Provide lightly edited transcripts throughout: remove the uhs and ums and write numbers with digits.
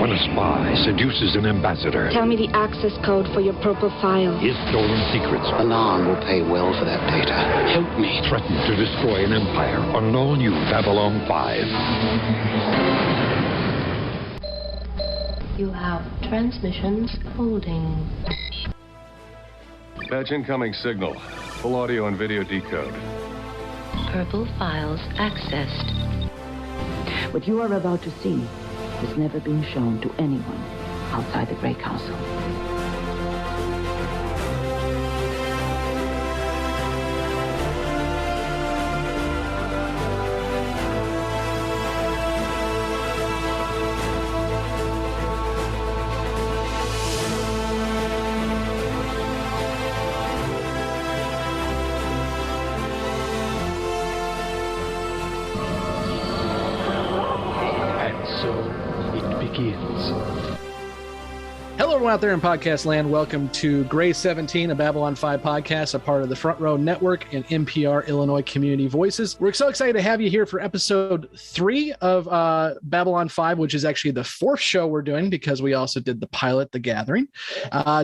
When a spy seduces an ambassador, Tell me the access code for your purple file. his stolen secrets Anon will pay well for that data. Help me. threaten to destroy an empire on an all-new Babylon 5. You have transmissions holding. Patch incoming signal. Full audio and video decode. Purple files accessed. What you are about to see has never been shown to anyone outside the Grey Council. Hello, everyone out there in podcast land. Welcome to Gray 17, a Babylon 5 podcast, a part of the Front Row Network and NPR Illinois Community Voices. We're so excited to have you here for episode 3 of Babylon 5, which is actually the 4th show we're doing because we also did the pilot, The Gathering.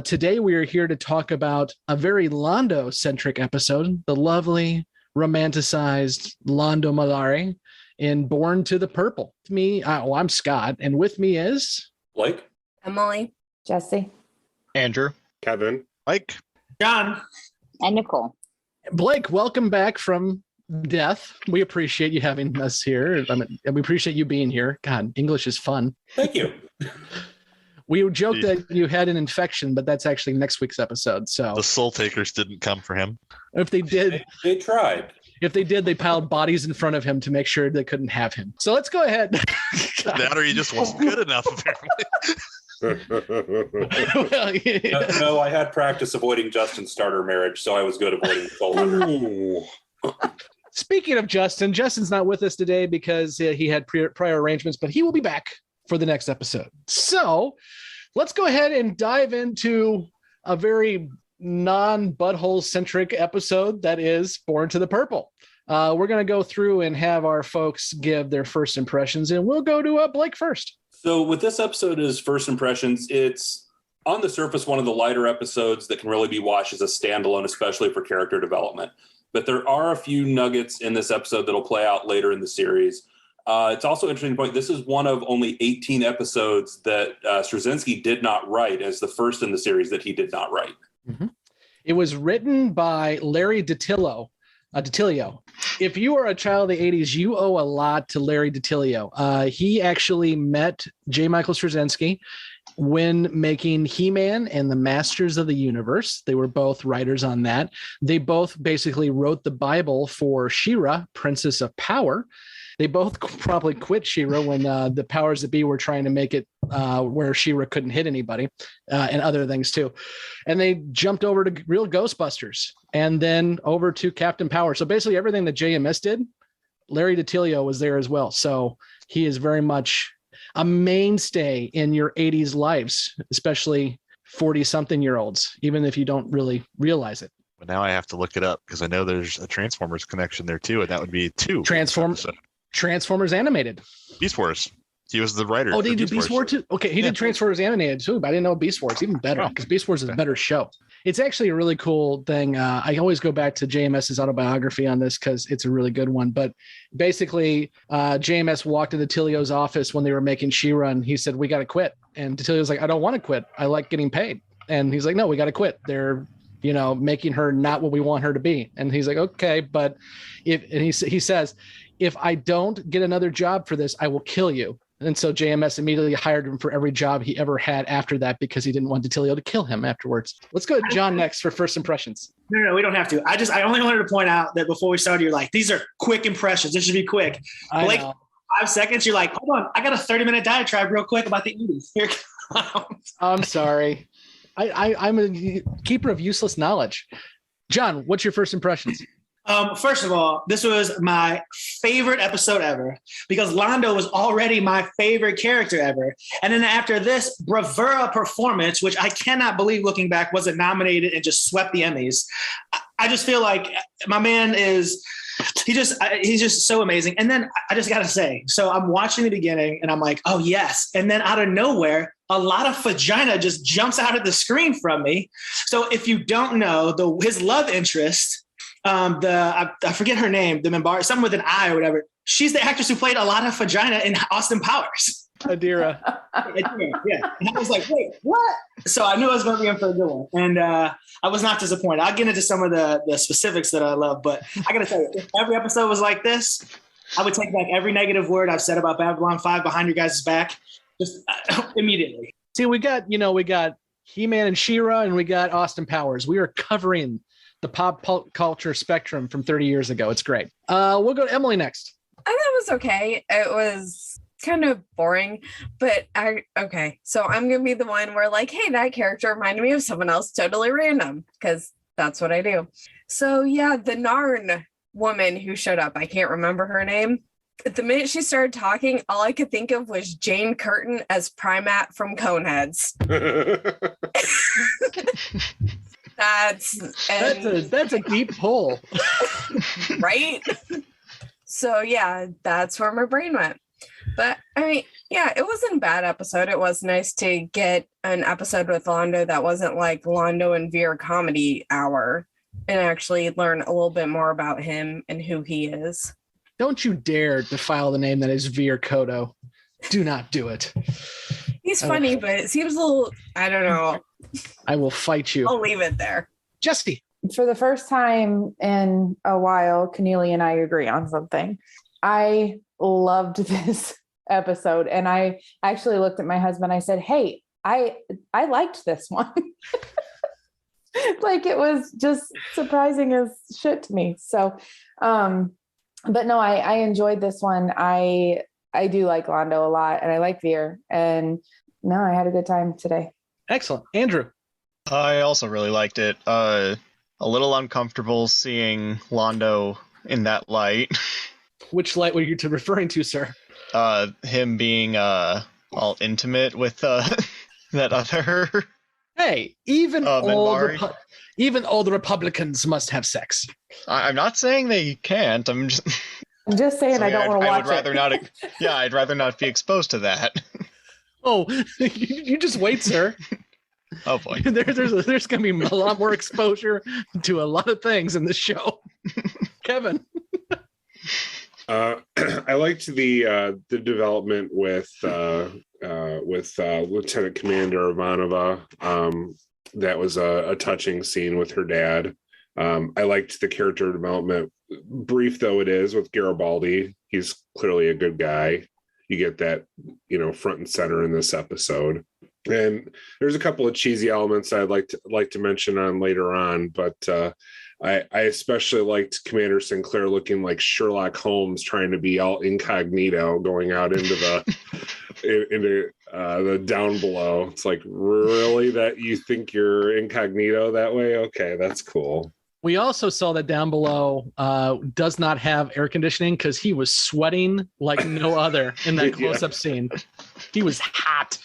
Today, we are here to talk about a very Londo-centric episode, the lovely, romanticized Londo Malari in Born to the Purple. I'm Scott, and with me is... Blake, Emily, Jessi, Andrew, Kevin, Mike, John, and Nicole. Blake, welcome back from death. We appreciate you having us here. We appreciate you being here. God, English is fun. thank you. We joked that you had an infection, but that's actually next week's episode. So the Soul Takers didn't come for him. if they did, They tried. if they did, they piled bodies in front of him to make sure they couldn't have him. So let's go ahead. That or he just wasn't good enough, apparently. Well, yeah. No, I had practice avoiding Justin's starter marriage, so I was good avoiding Nicole. Speaking of Justin, Justin's not with us today because he had prior arrangements, but he will be back for the next episode. So let's go ahead and dive into a very non-butthole centric episode that is Born to the Purple. We're going to go through and have our folks give their first impressions, and we'll go to Blake first. So with this episode as first impressions, it's on the surface one of the lighter episodes that can really be watched as a standalone, especially for character development. But there are a few nuggets in this episode that'll play out later in the series. It's also interesting to point, this is one of only 18 episodes that Straczynski did not write, as the first in the series that he did not write. Mm-hmm. It was written by Larry DiTillio. If you are a child of the 80s, you owe a lot to Larry DiTillio. He actually met J. Michael Straczynski when making He-Man and the Masters of the Universe. They were both writers on that. They both basically wrote the Bible for She-Ra, Princess of Power. They both probably quit She-Ra when the powers that be were trying to make it where She-Ra couldn't hit anybody and other things too. And they jumped over to real Ghostbusters and then over to Captain Power. So basically everything that JMS did, Larry DiTillio was there as well. So he is very much a mainstay in your 80s lives, especially 40-something-year-olds, even if you don't really realize it. But now I have to look it up because I know there's a Transformers connection there too, and that would be 2. Transformers animated. Beast Wars. He was the writer. Oh, they do Beast Wars too? Okay, he did Transformers animated too, but I didn't know Beast Wars. Even better, because Beast Wars is a better show. It's actually a really cool thing. I always go back to JMS's autobiography on this because it's a really good one. But basically, JMS walked into DiTillio's office when they were making She-Ra, and he said, "We got to quit." And DiTillio's like, "I don't want to quit. I like getting paid." And he's like, "No, we got to quit. They're making her not what we want her to be." And he's like, "Okay, but he says, if I don't get another job for this, I will kill you." And so JMS immediately hired him for every job he ever had after that because he didn't want DiTillio to kill him afterwards. Let's go to John next for first impressions. No, we don't have to. I only wanted to point out that before we started, you're like, these are quick impressions. This should be quick. Blake, 5 seconds, you're like, hold on, I got a 30-minute diatribe real quick about the 80s. Here it comes. I'm sorry. I'm a keeper of useless knowledge. John, what's your first impressions? First of all, this was my favorite episode ever because Londo was already my favorite character ever. And then after this bravura performance, which I cannot believe looking back wasn't nominated and just swept the Emmys, I just feel like my man is he's just so amazing. And then I just got to say, so I'm watching the beginning and I'm like, oh yes. And then out of nowhere, a lot of vagina just jumps out of the screen from me. So if you don't know, his love interest, I forget her name, the Mimbar, something with an I or whatever. She's the actress who played a lot of vagina in Austin Powers. Adira. Yeah. And I was like, wait, what? So I knew I was going to be in for a good one. And I was not disappointed. I'll get into some of the specifics that I love, but I got to tell you, if every episode was like this, I would take back every negative word I've said about Babylon 5 behind your guys' back, just immediately. See, we got He-Man and She-Ra, and we got Austin Powers. We are covering the pop culture spectrum from 30 years ago. It's great. We'll go to Emily next. I thought it was okay. It was kind of boring, but so I'm gonna be the one where like, hey, that character reminded me of someone else totally random, because that's what I do. So yeah, the Narn woman who showed up, I can't remember her name. The minute she started talking, all I could think of was Jane Curtin as Primat from Coneheads. That's a deep pull. Right? So yeah, that's where my brain went. But I mean, yeah, it wasn't a bad episode. It was nice to get an episode with Londo that wasn't like Londo and Veer comedy hour, and actually learn a little bit more about him and who he is. Don't you dare defile the name that is Veer Kodo. Do not do it. He's funny, but it seems a little, I don't know. I will fight you. I'll leave it there. Jessi. For the first time in a while, Keneally and I agree on something. I loved this episode, and I actually looked at my husband. I said, hey, I liked this one. Like, it was just surprising as shit to me. So, but no, I enjoyed this one. I do like Londo a lot, and I like Veer, and no, I had a good time today. Excellent. Andrew. I also really liked it. A little uncomfortable seeing Londo in that light. Which light were you referring to, sir? Him being all intimate with that other. Hey, even old Republicans must have sex. I'm not saying they can't. I'm just saying I don't want to watch it. I'd rather not be exposed to that. Oh, you just wait, sir. Oh boy, there's gonna be a lot more exposure to a lot of things in this show. Kevin. I liked the development with Lieutenant Commander Ivanova. That was a touching scene with her dad. I liked the character development, brief though it is, with Garibaldi. He's clearly a good guy. You get that, front and center in this episode. And there's a couple of cheesy elements I'd like to mention on later on, but I especially liked Commander Sinclair looking like Sherlock Holmes, trying to be all incognito, going out into the down below. It's like, really, that you think you're incognito that way? Okay, that's cool. We also saw that Down Below does not have air conditioning, because he was sweating like no other in that close-up scene. He was hot.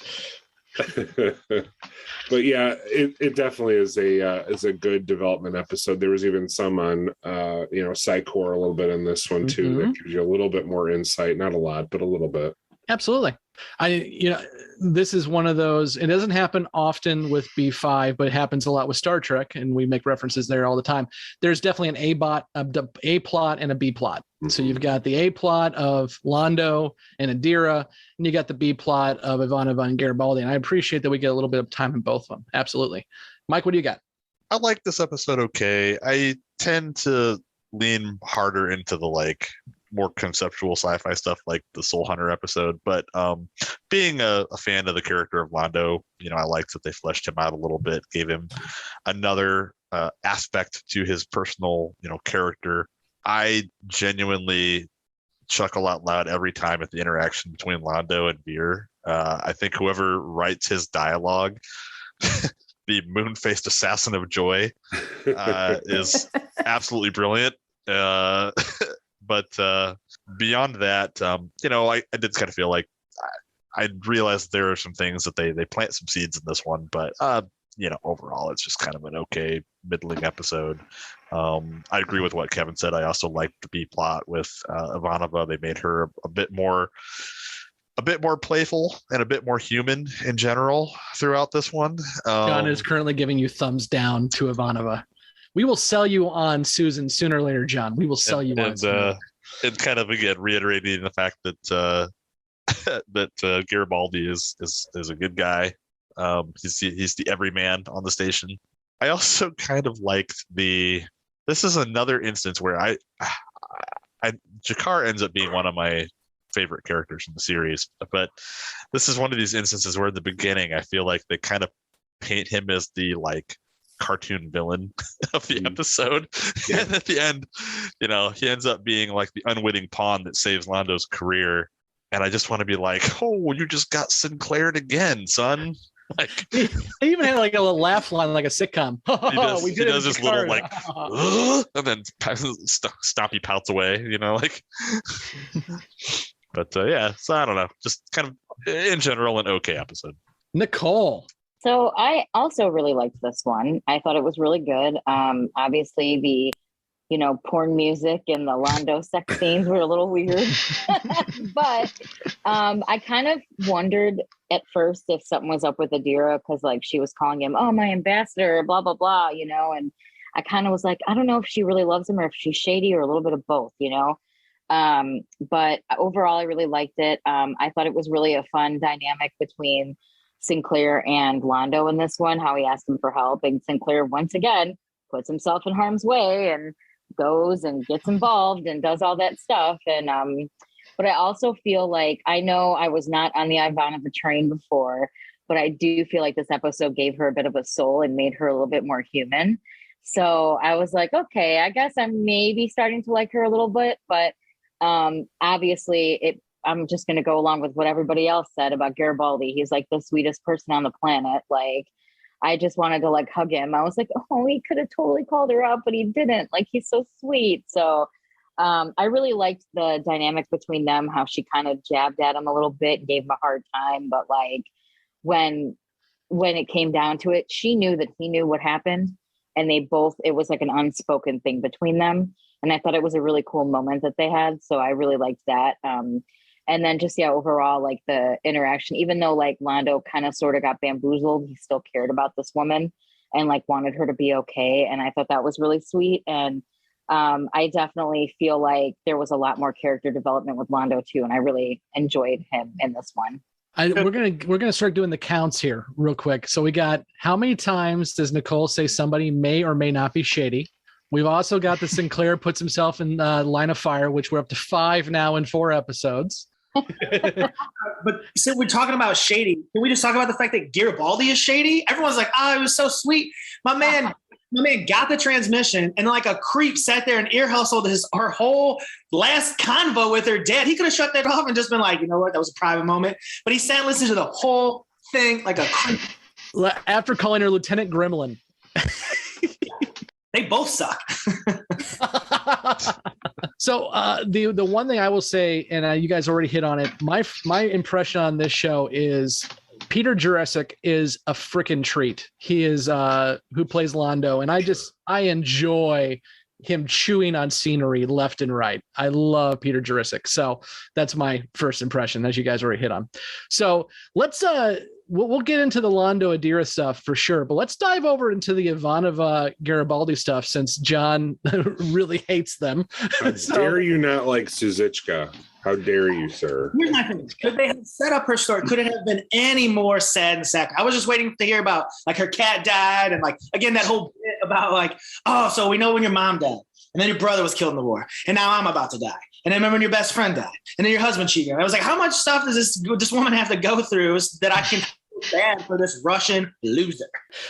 But yeah, it definitely is a good development episode. There was even some on Psychor a little bit in this one too, that gives you a little bit more insight, not a lot, but a little bit. Absolutely. This is one of those, it doesn't happen often with B5, but it happens a lot with Star Trek, and we make references there all the time. There's definitely an A plot and a B plot. So you've got the A plot of Londo and Adira, and you got the B plot of Ivanova and Garibaldi. And I appreciate that we get a little bit of time in both of them. Absolutely. Mike, what do you got? I like this episode okay. I tend to lean harder into the more conceptual sci-fi stuff, like the Soul Hunter episode, but being a fan of the character of Londo, I liked that they fleshed him out a little bit, gave him another aspect to his personal character. I genuinely chuckle out loud every time at the interaction between Londo and Veer. I think whoever writes his dialogue, the moon-faced assassin of joy, is absolutely brilliant. But beyond that, I did kind of feel like I realized there are some things that they plant some seeds in this one, but overall it's just kind of an okay middling episode. I agree with what Kevin said. I also liked the B plot with Ivanova. They made her a bit more playful and a bit more human in general throughout this one. John is currently giving you thumbs down to Ivanova. We will sell you on Susan sooner or later, John. We will sell you on Susan. And kind of again reiterating the fact that that Garibaldi is a good guy. He's the everyman on the station. I also kind of liked this is another instance where I Jakar ends up being one of my favorite characters in the series, but this is one of these instances where in the beginning I feel like they kind of paint him as the cartoon villain of the episode. Yeah. And at the end, he ends up being like the unwitting pawn that saves Londo's career. And I just want to be like, oh, you just got Sinclaired again, son. Like, he even had like a little laugh line, like a sitcom. He does this little like, and then Stompy pouts away, But yeah, so I don't know, just kind of in general an okay episode. Nicole. So I also really liked this one. I thought it was really good. Obviously the porn music and the Londo sex scenes were a little weird. But I kind of wondered at first if something was up with Adira, because she was calling him, oh, my ambassador, blah, blah, blah, and I kind of was like, I don't know if she really loves him or if she's shady or a little bit of both, but overall, I really liked it. I thought it was really a fun dynamic between Sinclair and Londo in this one, how he asked him for help. And Sinclair, once again, puts himself in harm's way and goes and gets involved and does all that stuff. And but I also feel like, I know I was not on the Ivanova train before, but I do feel like this episode gave her a bit of a soul and made her a little bit more human. So I was like, okay, I guess I'm maybe starting to like her a little bit, but obviously I'm just going to go along with what everybody else said about Garibaldi. He's like the sweetest person on the planet. I just wanted to hug him. I was like, oh, he could have totally called her up, but he didn't. He's so sweet. So I really liked the dynamic between them, how she kind of jabbed at him a little bit and gave him a hard time. But when it came down to it, she knew that he knew what happened. And it was like an unspoken thing between them. And I thought it was a really cool moment that they had. So I really liked that. And then just, overall, the interaction, even though Londo kind of sort of got bamboozled, he still cared about this woman and wanted her to be okay. And I thought that was really sweet. And I definitely feel like there was a lot more character development with Londo too. And I really enjoyed him in this one. We're gonna start doing the counts here real quick. So we got, how many times does Nicole say somebody may or may not be shady? We've also got the Sinclair puts himself in line of fire, which we're up to 5 now in 4 episodes. But so we're talking about shady. Can we just talk about the fact that Garibaldi is shady? Everyone's like, oh, it was so sweet. My man got the transmission and like a creep sat there and ear hustled her whole last convo with her dad. He could have shut that off and just been like, you know what, that was a private moment. But he sat and listened to the whole thing like a creep. After calling her Lieutenant Gremlin. They both suck. So the one thing I will say, and you guys already hit on it, my impression on this show is Peter Jurasik is a freaking treat. He is who plays Londo, and I enjoy him chewing on scenery left and right. I love Peter Jurasik. So that's my first impression, as you guys already hit on. So let's we'll get into the Londo Adira stuff for sure, but let's dive over into the Ivanova Garibaldi stuff, since John really hates them. How dare you not like Suzichka? How dare you, sir? Here's my thing. Could they have set up her story? Could it have been any more sad and saccharine? I was just waiting to hear about like her cat died and like, again, that whole bit about like, oh, so we know when your mom died and then your brother was killed in the war and now I'm about to die. And then remember when your best friend died and then your husband cheated. I was like, how much stuff does this woman have to go through that I can bad for this Russian loser?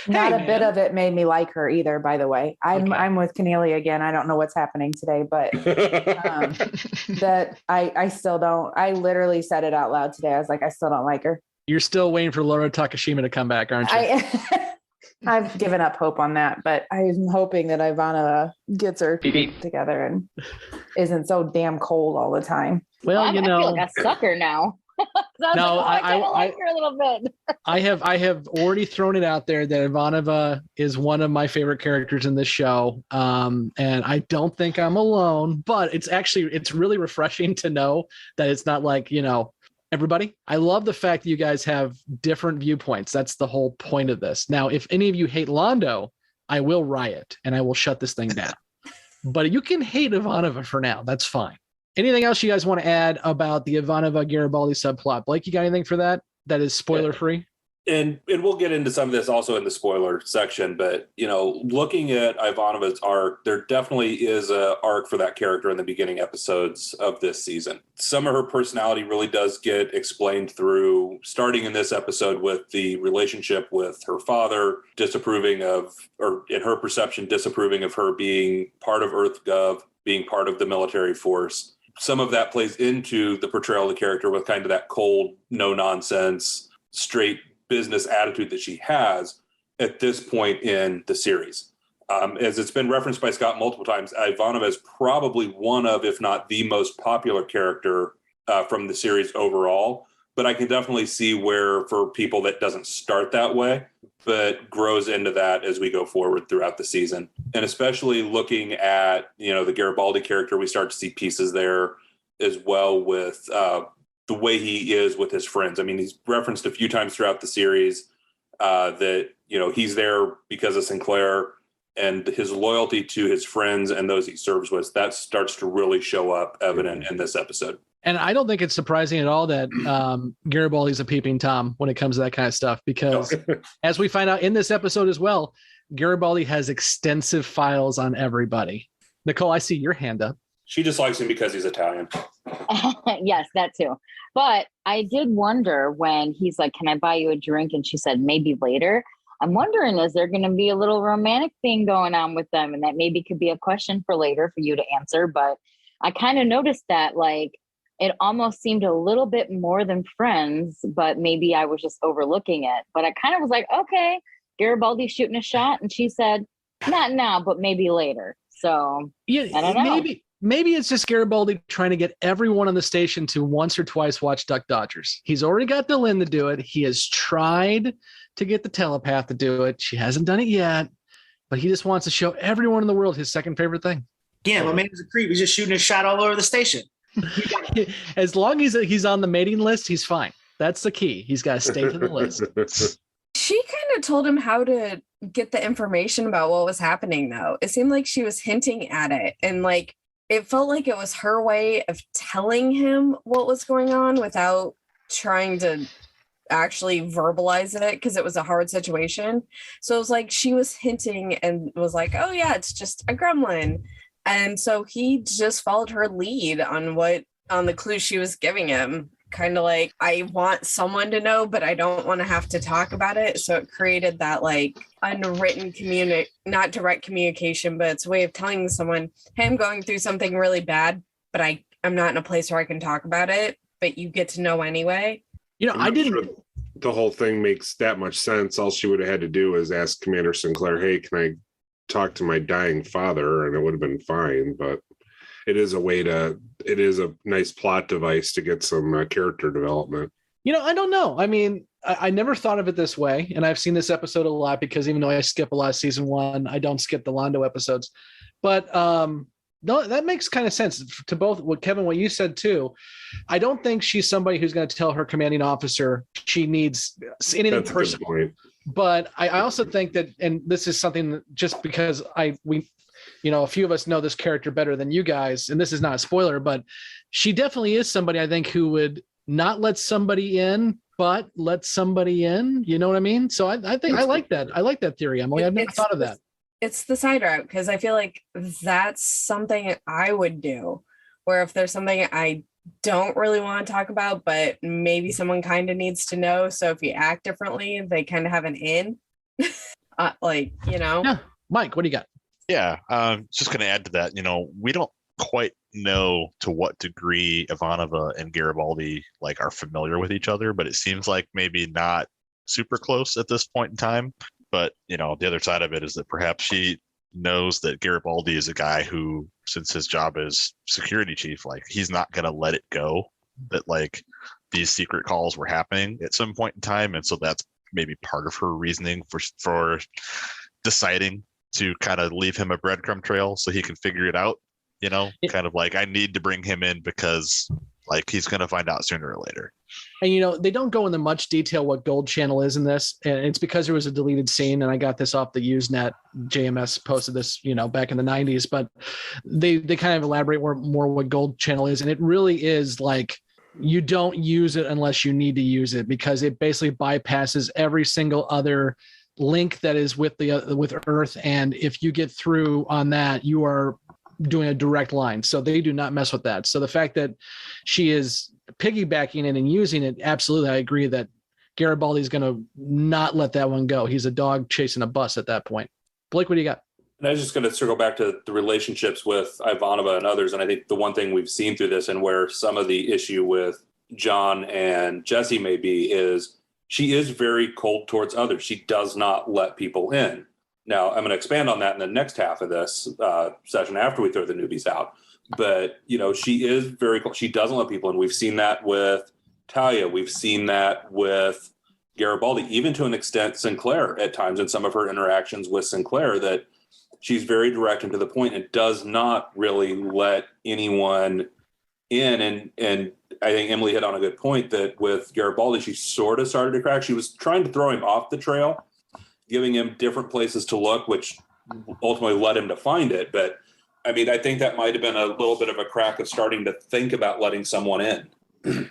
Not a bit of it made me like her either, by the way. I'm with Cornelia again. I don't know what's happening today, but that I still don't. I literally said it out loud today. I was like, I still don't like her. You're still waiting for Laura Takashima to come back, aren't you? I've given up hope on that, but I'm hoping that Ivana gets her together and isn't so damn cold all the time. Well, I feel like a sucker now. No, I kind of like her a little bit. I have already thrown it out there that Ivanova is one of my favorite characters in this show. And I don't think I'm alone, but it's really refreshing to know that it's not like, everybody. I love the fact that you guys have different viewpoints. That's the whole point of this. Now, if any of you hate Londo, I will riot and I will shut this thing down. But you can hate Ivanova for now. That's fine. Anything else you guys want to add about the Ivanova Garibaldi subplot? Blake, you got anything for that is spoiler free? And we'll get into some of this also in the spoiler section, but looking at Ivanova's arc, there definitely is a arc for that character in the beginning episodes of this season. Some of her personality really does get explained through starting in this episode with the relationship with her father, disapproving of, or in her perception, disapproving of her being part of EarthGov, being part of the military force. Some of that plays into the portrayal of the character with kind of that cold, no nonsense, straight business attitude that she has at this point in the series. As it's been referenced by Scott multiple times, Ivanova is probably one of, if not the most popular character from the series overall. But I can definitely see where for people that doesn't start that way, but grows into that as we go forward throughout the season. And especially looking at, the Garibaldi character, we start to see pieces there as well with the way he is with his friends. I mean, he's referenced a few times throughout the series that, he's there because of Sinclair, and his loyalty to his friends and those he serves with, that starts to really show up evident in this episode. And I don't think it's surprising at all that Garibaldi's a peeping Tom when it comes to that kind of stuff, because as we find out in this episode as well, Garibaldi has extensive files on everybody. Nicole, I see your hand up. She just likes him because he's Italian. Yes, that too. But I did wonder when he's like, "Can I buy you a drink?" And she said, "Maybe later." I'm wondering, is there going to be a little romantic thing going on with them? And that maybe could be a question for later for you to answer. But I kind of noticed that, like, it almost seemed a little bit more than friends, but maybe I was just overlooking it. But I kind of was like, okay, Garibaldi's shooting a shot. And she said, not now, but maybe later. So yeah, I don't know. Maybe it's just Garibaldi trying to get everyone on the station to once or twice watch Duck Dodgers. He's already got the Lynn to do it. He has tried to get the telepath to do it. She hasn't done it yet, but he just wants to show everyone in the world his second favorite thing. Yeah, my man is a creep. He's just shooting a shot all over the station. As long as he's on the mating list, he's fine. That's the key. He's got to stay to the list. She kind of told him how to get the information about what was happening, though. It seemed like she was hinting at it, and like it felt like it was her way of telling him what was going on without trying to actually verbalize it, because it was a hard situation. So it was like she was hinting and was like, "Oh yeah, it's just a gremlin." And so he just followed her lead on the clues she was giving him. Kind of like, I want someone to know, but I don't want to have to talk about it. So it created that like unwritten not direct communication, but it's a way of telling someone, "Hey, I'm going through something really bad, but I'm not in a place where I can talk about it, but you get to know anyway." I didn't. Sure the whole thing makes that much sense. All she would have had to do was ask Commander Sinclair, "Hey, can I talk to my dying father?" And it would have been fine. But it is a nice plot device to get some character development. I don't know. I mean, I never thought of it this way. And I've seen this episode a lot because even though I skip a lot of season 1, I don't skip the Londo episodes. But no, that makes kind of sense to both what Kevin, what you said too. I don't think she's somebody who's going to tell her commanding officer she needs anything personal. But I also think that, and this is something that just because a few of us know this character better than you guys, and this is not a spoiler, but she definitely is somebody I think who would not let somebody in, but let somebody in. You know what I mean? So I think I like that. I like that theory, Emily. I've never thought of that. It's the side route, because I feel like that's something I would do, where if there's something I don't really want to talk about, but maybe someone kind of needs to know. So if you act differently, they kind of have an in. Yeah. Mike, what do you got? Yeah, just going to add to that, we don't quite know to what degree Ivanova and Garibaldi are familiar with each other, but it seems like maybe not super close at this point in time. But, the other side of it is that perhaps she knows that Garibaldi is a guy who, since his job is security chief, he's not going to let it go. That these secret calls were happening at some point in time, and so that's maybe part of her reasoning for deciding to kind of leave him a breadcrumb trail so he can figure it out. Kind of like, I need to bring him in because like he's going to find out sooner or later. And they don't go into much detail what Gold Channel is in this, and it's because there was a deleted scene, and I got this off the Usenet. JMS posted this, back in the 90s, but they kind of elaborate more what Gold Channel is, and it really is like, you don't use it unless you need to use it, because it basically bypasses every single other link that is with with Earth, and if you get through on that, you are doing a direct line. So they do not mess with that. So the fact that she is piggybacking it and using it, absolutely, I agree that Garibaldi is going to not let that one go. He's a dog chasing a bus at that point. Blake, what do you got? And I was just going to circle back to the relationships with Ivanova and others. And I think the one thing we've seen through this, and where some of the issue with John and Jessi may be, is she is very cold towards others. She does not let people in. Now, I'm going to expand on that in the next half of this session after we throw the newbies out. But, she is very cold. She doesn't let people in. We've seen that with Talia. We've seen that with Garibaldi, even to an extent Sinclair at times in some of her interactions with Sinclair, that she's very direct and to the point and does not really let anyone in. And I think Emily hit on a good point that with Garibaldi, she sort of started to crack. She was trying to throw him off the trail, giving him different places to look, which ultimately led him to find it. But I mean, I think that might have been a little bit of a crack of starting to think about letting someone in.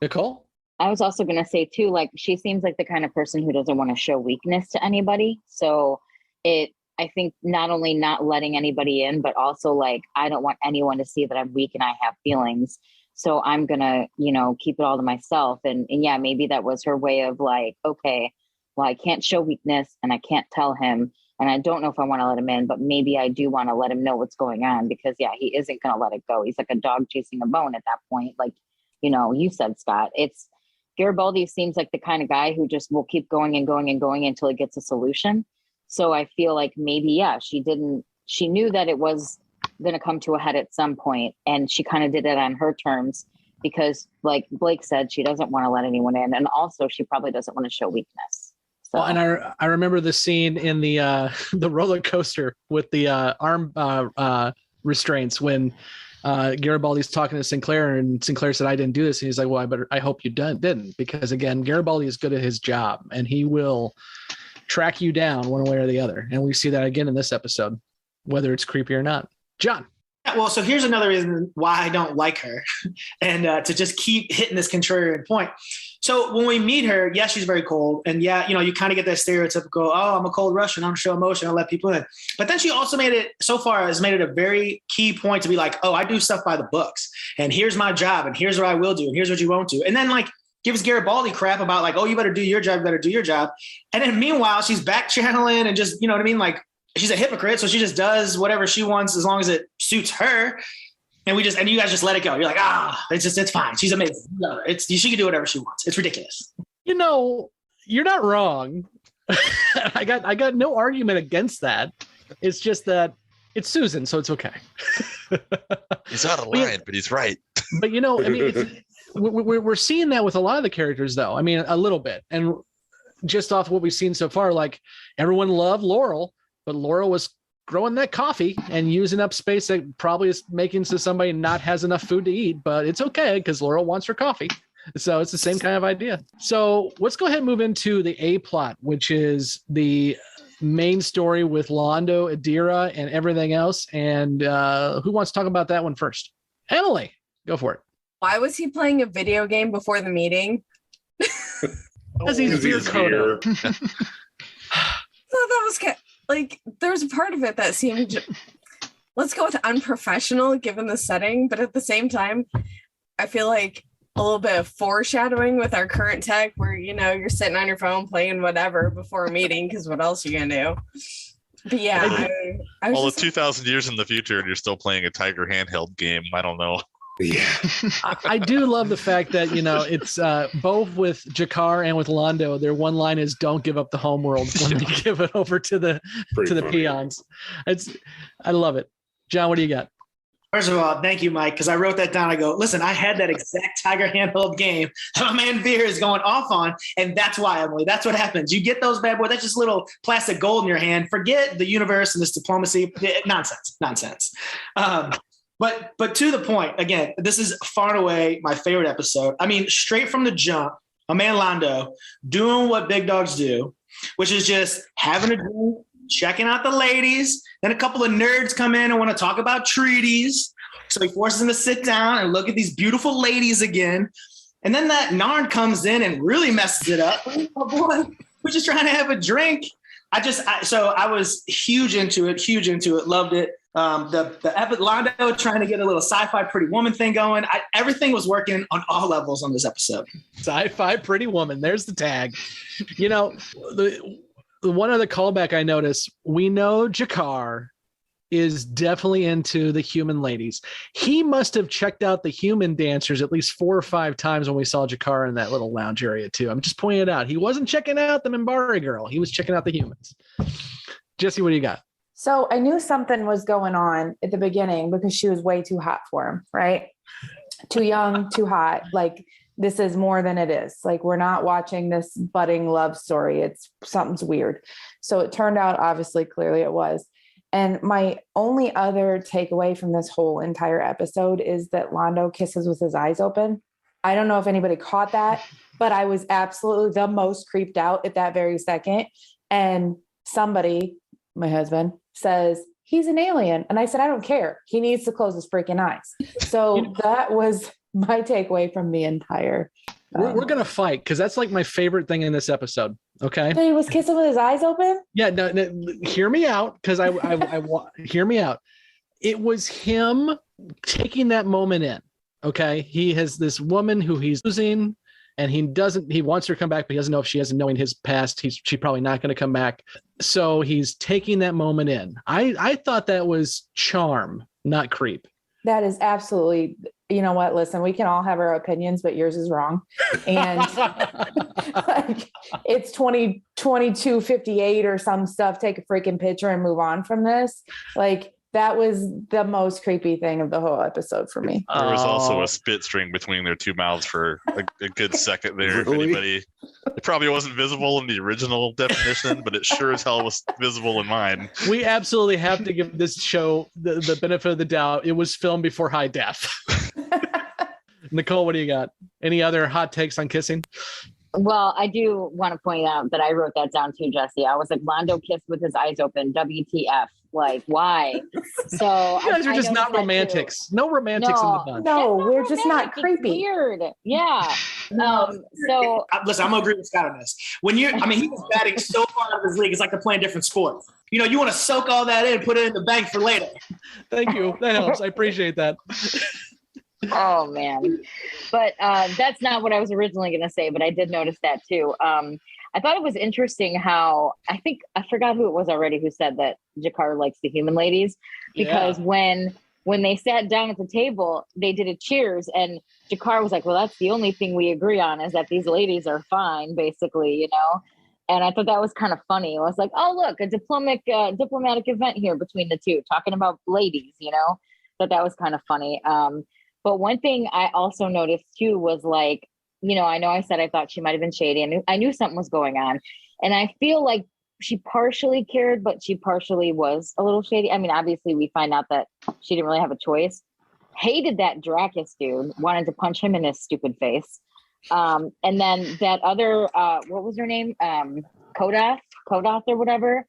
Nicole? I was also going to say too, like, she seems like the kind of person who doesn't want to show weakness to anybody. So I think not only not letting anybody in, but also like, I don't want anyone to see that I'm weak and I have feelings. So I'm going to, keep it all to myself. And yeah, maybe that was her way of like, okay, well, I can't show weakness and I can't tell him. And I don't know if I want to let him in, but maybe I do want to let him know what's going on, because yeah, he isn't going to let it go. He's like a dog chasing a bone at that point. Like, you said, Scott, Garibaldi seems like the kind of guy who just will keep going and going and going until he gets a solution. So I feel like maybe, yeah, she knew that it was going to come to a head at some point, and she kind of did it on her terms, because like Blake said, she doesn't want to let anyone in. And also she probably doesn't want to show weakness. So. Well, and I remember the scene in the roller coaster with the arm restraints when Garibaldi's talking to Sinclair, and Sinclair said, I didn't do this. And he's like, well, I hope you didn't, because again, Garibaldi is good at his job and he will track you down one way or the other. And we see that again in this episode, whether it's creepy or not. John. Well, so here's another reason why I don't like her, and to just keep hitting this contrarian point. So when we meet her, yes, she's very cold. And yeah, you kind of get that stereotypical, oh, I'm a cold Russian, I don't show emotion, I'll let people in. But then she also has made it a very key point to be like, oh, I do stuff by the books, and here's my job, and here's what I will do, and here's what you won't do. And then like gives Garibaldi crap about like, oh, you better do your job, you better do your job. And then meanwhile, she's back channeling and just, you know what I mean? Like, she's a hypocrite, so she just does whatever she wants as long as it suits her. And you guys just let it go. You're like, it's fine. She's amazing. She can do whatever she wants. It's ridiculous. You're not wrong. I got no argument against that. It's just that it's Susan, so it's okay. He's out of line, but he's right. But I mean, we're seeing that with a lot of the characters, though. I mean, a little bit, and just off what we've seen so far, like everyone loved Laurel. But Laura was growing that coffee and using up space that probably is making so somebody not has enough food to eat, but it's okay because Laura wants her coffee. So it's the same kind of idea. So let's go ahead and move into the A plot, which is the main story with Londo, Adira, and everything else. And who wants to talk about that one first? Emily, go for it. Why was he playing a video game before the meeting? Because he's beer coder. So that was like, there's a part of it that seemed, let's go with unprofessional given the setting, but at the same time, I feel like a little bit of foreshadowing with our current tech where, you're sitting on your phone playing whatever before a meeting, because what else are you going to do? But yeah. I was 2,000 years in the future and you're still playing a Tiger handheld game. I don't know. Yeah. I do love the fact that, it's both with Jakar and with Londo, their one line is don't give up the homeworld when they give it over to the peons. I love it. John, what do you got? First of all, thank you, Mike, because I wrote that down. I go, listen, I had that exact Tiger handheld game that my man Veer is going off on, and that's why, Emily. That's what happens. You get those bad boys. That's just little plastic gold in your hand. Forget the universe and this diplomacy. Nonsense. But to the point, again, this is far and away my favorite episode. I mean, straight from the jump, my man Londo doing what big dogs do, which is just having a drink, checking out the ladies. Then a couple of nerds come in and want to talk about treaties. So he forces them to sit down and look at these beautiful ladies again. And then that Narn comes in and really messes it up. Oh boy, we're just trying to have a drink. So I was huge into it, loved it. Londo trying to get a little Sci-Fi Pretty Woman thing going. Everything was working on all levels on this episode. Sci-Fi Pretty Woman. There's the tag. You know, the one other callback I noticed, we know Jakar is definitely into the human ladies. He must have checked out the human dancers at least 4 or 5 times when we saw Jakar in that little lounge area too. I'm just pointing it out. He wasn't checking out the Minbari girl. He was checking out the humans. Jessi, what do you got? So I knew something was going on at the beginning because she was way too hot for him, right? Too young, too hot. Like, this is more than it is. Like, we're not watching this budding love story. Something's weird. So it turned out, obviously, clearly it was. And my only other takeaway from this whole entire episode is that Londo kisses with his eyes open. I don't know if anybody caught that, but I was absolutely the most creeped out at that very second. And somebody, my husband, says, he's an alien. And I said, I don't care. He needs to close his freaking eyes. So that was my takeaway from the entire. We're going to fight because that's like my favorite thing in this episode. Okay. So he was kissing with his eyes open? Yeah. No, hear me out because I hear me out. It was him taking that moment in. Okay. He has this woman who he's losing and he wants her to come back, but he doesn't know if she hasn't knowing his past. She's probably not going to come back. So he's taking that moment in. I thought that was charm, not creep. That is absolutely, you know what? Listen, we can all have our opinions, but yours is wrong. And like, it's 22:58 or some stuff. Take a freaking picture and move on from this. Like, that was the most creepy thing of the whole episode for me. There was also a spit string between their two mouths for a good second there. If anybody, it probably wasn't visible in the original definition, but it sure as hell was visible in mine. We absolutely have to give this show the benefit of the doubt. It was filmed before high def. Nicole, what do you got? Any other hot takes on kissing? Well, I do want to point out that I wrote that down too, Jessi. I was like, Londo kissed with his eyes open. WTF? Like, why? So you guys are just not romantics. No romantics in the bunch. No, we're just not creepy. It's weird. Yeah. So listen, I'm gonna agree with Scott on this. He was batting so far out of his league. It's like they're playing different sports. You know, you want to soak all that in, put it in the bank for later. Thank you. That helps. I appreciate that. Oh man, but that's not what I was originally going to say, but I did notice that too. I thought it was interesting how I forgot who it was already who said that Jakar likes the human ladies, because when they sat down at the table, they did a cheers and Jakar was like, well, that's the only thing we agree on is that these ladies are fine, basically, you know? And I thought that was kind of funny. I was like, oh, look, a diplomatic event here between the two, talking about ladies, you know? That was kind of funny. But one thing I also noticed too was like, you know I said I thought she might have been shady. I knew something was going on. And I feel like she partially cared, but she partially was a little shady. I mean, obviously we find out that she didn't really have a choice. Hated that Dracus dude, wanted to punch him in his stupid face. And then that other, what was her name? Kodath or whatever.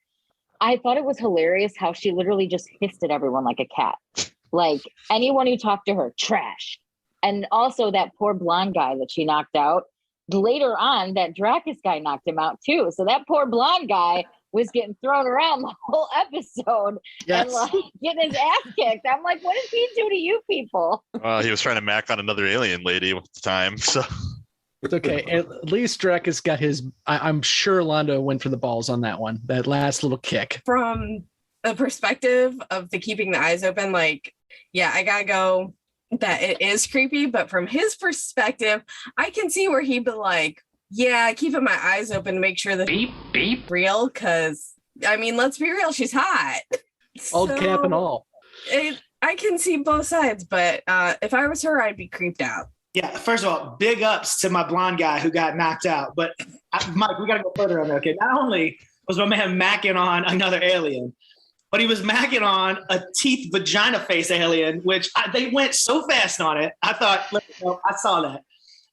I thought it was hilarious how she literally just hissed at everyone like a cat. Like anyone who talked to her, trash. And also that poor blonde guy that she knocked out. Later on, that Dracus guy knocked him out too. So that poor blonde guy was getting thrown around the whole episode and like getting his ass kicked. I'm like, what did he do to you people? He was trying to mac on another alien lady at the time. So it's okay. At least Dracus got his. I'm sure Londo went for the balls on that one. That last little kick. From a perspective of the keeping the eyes open, like, yeah, I gotta go that it is creepy, but from his perspective, I can see where he'd be like, yeah, keeping my eyes open to make sure that beep real, because I mean, let's be real, she's hot. Old cap and all. I can see both sides, but if I was her, I'd be creeped out. Yeah, first of all, big ups to my blonde guy who got knocked out. But Mike, we got to go further on that. Okay, not only was my man macking on another alien, but he was macking on a teeth vagina face alien, which they went so fast on it. I thought, look, I saw that.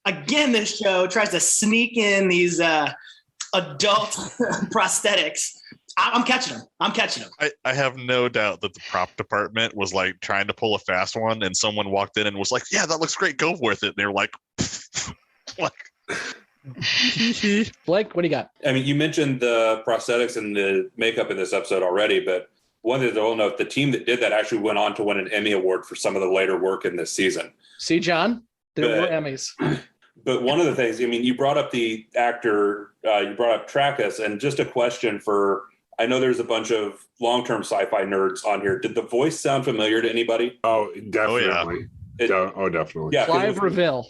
Again, this show tries to sneak in these adult prosthetics. I'm catching them. I have no doubt that the prop department was like trying to pull a fast one, and someone walked in and was like, "Yeah, that looks great. Go with it." And they were like, Blake, what do you got? I mean, you mentioned the prosthetics and the makeup in this episode already, but one thing to note, the team that did that actually went on to win an Emmy Award for some of the later work in this season. See, John, there were Emmys. But one of the things, I mean, you brought up the actor, you brought up Trackus, and just a question for, I know there's a bunch of long-term sci-fi nerds on here. Did the voice sound familiar to anybody? Oh, definitely. Definitely. Yeah, Clive Reville.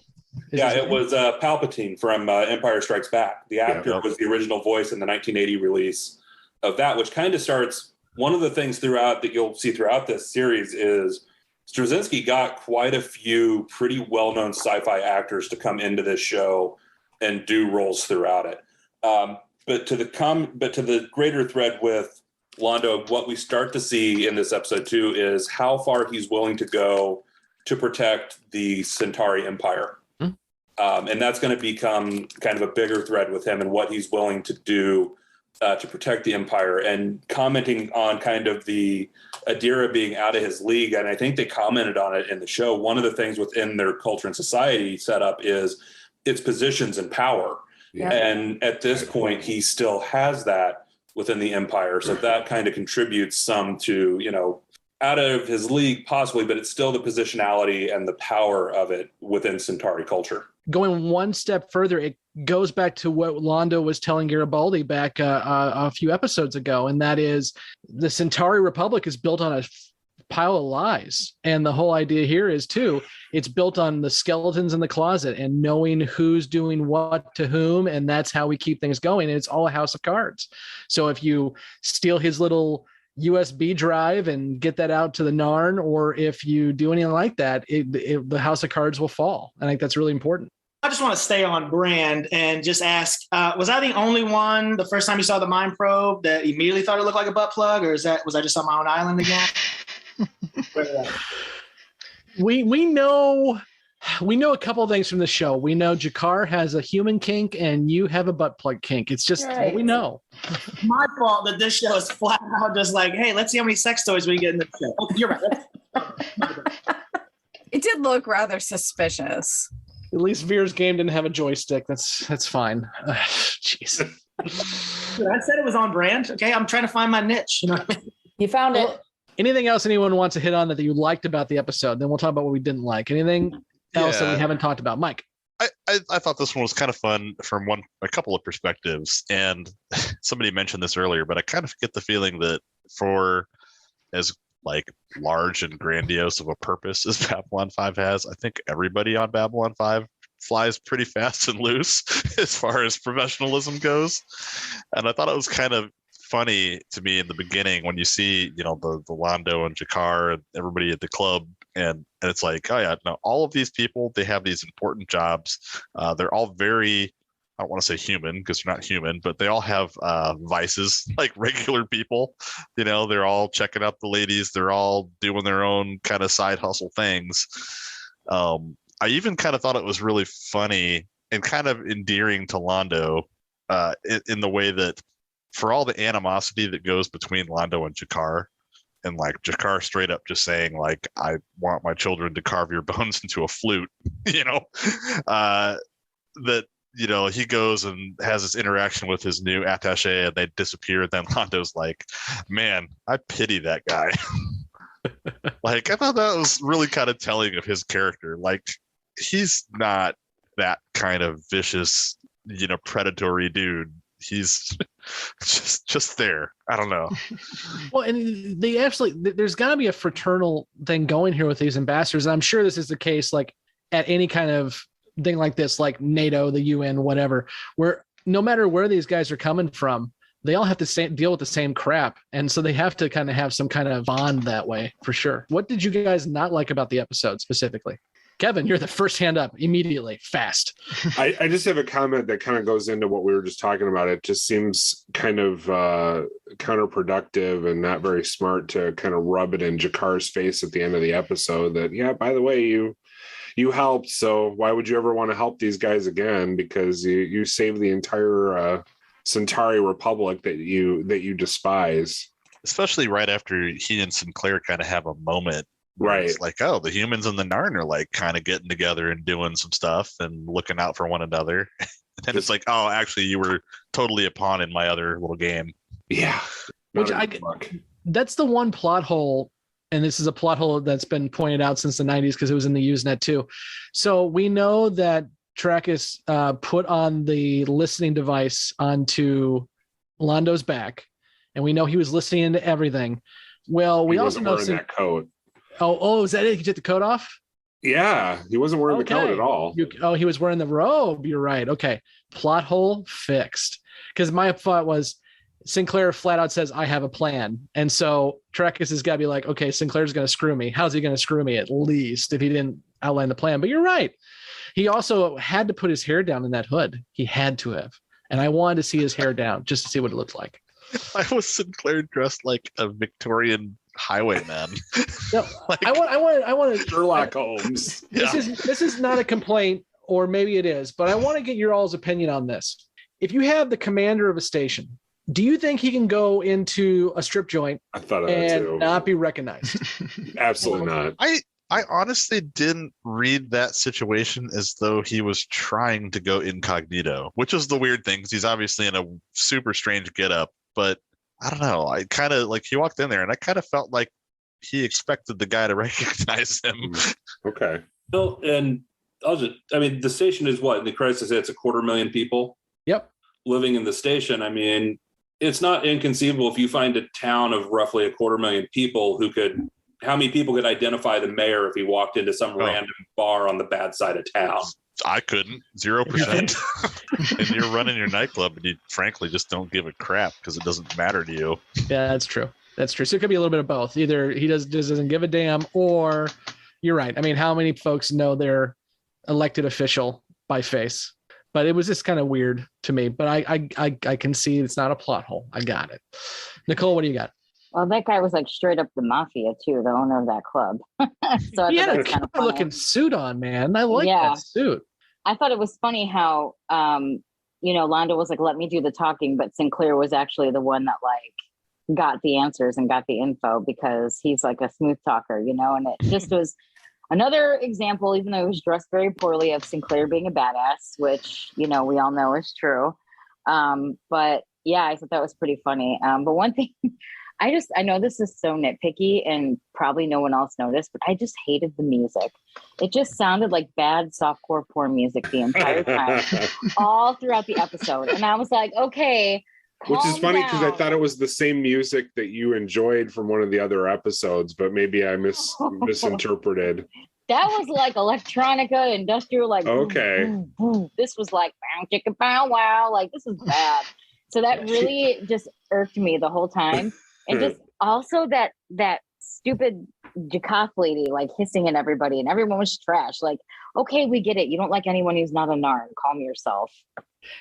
Yeah, it was Palpatine from Empire Strikes Back. The actor was the original voice in the 1980 release of that, which kind of starts, one of the things throughout that you'll see throughout this series is Straczynski got quite a few pretty well-known sci-fi actors to come into this show and do roles throughout it. But to the greater thread with Londo, what we start to see in this episode too is how far he's willing to go to protect the Centauri Empire. And that's going to become kind of a bigger thread with him and what he's willing to do to protect the Empire, and commenting on kind of the Adira being out of his league. And I think they commented on it in the show. One of the things within their culture and society setup is its positions and power. Yeah. And at this point, he still has that within the Empire. So that kind of contributes some to, you know, out of his league possibly, but it's still the positionality and the power of it within Centauri culture. Going one step further, it goes back to what Londo was telling Garibaldi back a few episodes ago, and that is the Centauri Republic is built on a pile of lies. And the whole idea here is, too, it's built on the skeletons in the closet and knowing who's doing what to whom, and that's how we keep things going. And it's all a house of cards. So if you steal his little USB drive and get that out to the Narn, or if you do anything like that, the house of cards will fall. I think that's really important. I just want to stay on brand and just ask, was I the only one the first time you saw the Mind Probe that immediately thought it looked like a butt plug, or was I just on my own island again? We know a couple of things from the show. We know Jakar has a human kink and you have a butt plug kink. It's just what we know. My fault that this show is flat out just like, hey, let's see how many sex toys we get in this show. Oh, you're right. It did look rather suspicious. At least Veer's game didn't have a joystick. That's fine. Jeez. I said it was on brand. Okay, I'm trying to find my niche. You know what I mean? You found it. Anything else anyone wants to hit on that you liked about the episode? Then we'll talk about what we didn't like. Anything else that we haven't talked about? Mike? I thought this one was kind of fun from a couple of perspectives. And somebody mentioned this earlier, but I kind of get the feeling that for as like large and grandiose of a purpose as Babylon 5 has, I think everybody on Babylon 5 flies pretty fast and loose as far as professionalism goes. And I thought it was kind of funny to me in the beginning when you see, you know, the Londo and Jakar and everybody at the club, and it's like, oh yeah, no, all of these people, they have these important jobs. They're all very, I don't want to say human because they're not human, but they all have vices like regular people. You know, they're all checking out the ladies. They're all doing their own kind of side hustle things. I even kind of thought it was really funny and kind of endearing to Londo in the way that for all the animosity that goes between Londo and Jakar, and like Jakar straight up just saying like, I want my children to carve your bones into a flute, you know, that, you know, he goes and has this interaction with his new attaché and they disappear. And then Londo's like, man, I pity that guy. Like, I thought that was really kind of telling of his character. Like, he's not that kind of vicious, you know, predatory dude. He's just there. I don't know. Well, and there's got to be a fraternal thing going here with these ambassadors. And I'm sure this is the case, like at any kind of thing like this, like NATO, the UN, whatever, where no matter where these guys are coming from, they all have to deal with the same crap. And so they have to kind of have some kind of bond that way for sure. What did you guys not like about the episode specifically? Kevin, you're the first hand up immediately, fast. I just have a comment that kind of goes into what we were just talking about. It just seems kind of counterproductive and not very smart to kind of rub it in Jakar's face at the end of the episode that, yeah, by the way, you helped, so why would you ever want to help these guys again? Because you saved the entire Centauri Republic that you despise. Especially right after he and Sinclair kind of have a moment. Right. It's like, oh, the humans and the Narn are like kind of getting together and doing some stuff and looking out for one another. And then it's like, oh, actually, you were totally a pawn in my other little game. Yeah. That's the one plot hole. And this is a plot hole that's been pointed out since the 90s because it was in the Usenet too. So we know that Trackus put on the listening device onto Londo's back, and we know he was listening to everything. Well, we also know that coat. Oh, is that it? You took the coat off? Yeah, he wasn't wearing the coat at all. He was wearing the robe. You're right. Okay. Plot hole fixed. Because my thought was Sinclair flat out says, I have a plan. And so Trackus has got to be like, okay, Sinclair's going to screw me. How's he going to screw me at least if he didn't outline the plan? But you're right. He also had to put his hair down in that hood. He had to have. And I wanted to see his hair down just to see what it looked like. I was Sinclair dressed like a Victorian highwayman. No, like, I want to Sherlock Holmes. This is not a complaint, or maybe it is, but I want to get your all's opinion on this. If you have the commander of a station, do you think he can go into a strip joint and not be recognized? Absolutely not. I honestly didn't read that situation as though he was trying to go incognito, which is the weird thing because he's obviously in a super strange getup. But I don't know. I kind of like he walked in there and I kind of felt like he expected the guy to recognize him. Okay. So, and the station is what in the credits it says it's 250,000 people. Yep. Living in the station. I mean, it's not inconceivable if you find a town of roughly 250,000 people how many people could identify the mayor if he walked into some random bar on the bad side of town? I couldn't. 0%. And you're running your nightclub and you frankly just don't give a crap because it doesn't matter to you. Yeah, that's true. That's true. So it could be a little bit of both. Either he doesn't give a damn, or you're right. I mean, how many folks know their elected official by face? But it was just kind of weird to me. But I can see it's not a plot hole. I got it. Nicole, what do you got? Well, that guy was like straight up the mafia too, the owner of that club. So he had a kind of looking suit on, man. I like that suit. I thought it was funny how, Londo was like, let me do the talking, but Sinclair was actually the one that like got the answers and got the info because he's like a smooth talker, and it just was another example, even though he was dressed very poorly, of Sinclair being a badass, which, we all know is true. But yeah, I thought that was pretty funny. But one thing, I know this is so nitpicky and probably no one else noticed, but I just hated the music. It just sounded like bad softcore porn music the entire time, all throughout the episode. And I was like, okay. Which is funny because I thought it was the same music that you enjoyed from one of the other episodes, but maybe I misinterpreted. That was like electronica, industrial, like okay. Boom, boom, boom. This was like bow chicka bow wow, like this is bad. So that really just irked me the whole time. And just also that stupid Jakoff lady like hissing at everybody and everyone was trash. Like, okay, we get it. You don't like anyone who's not a Narn. Calm yourself.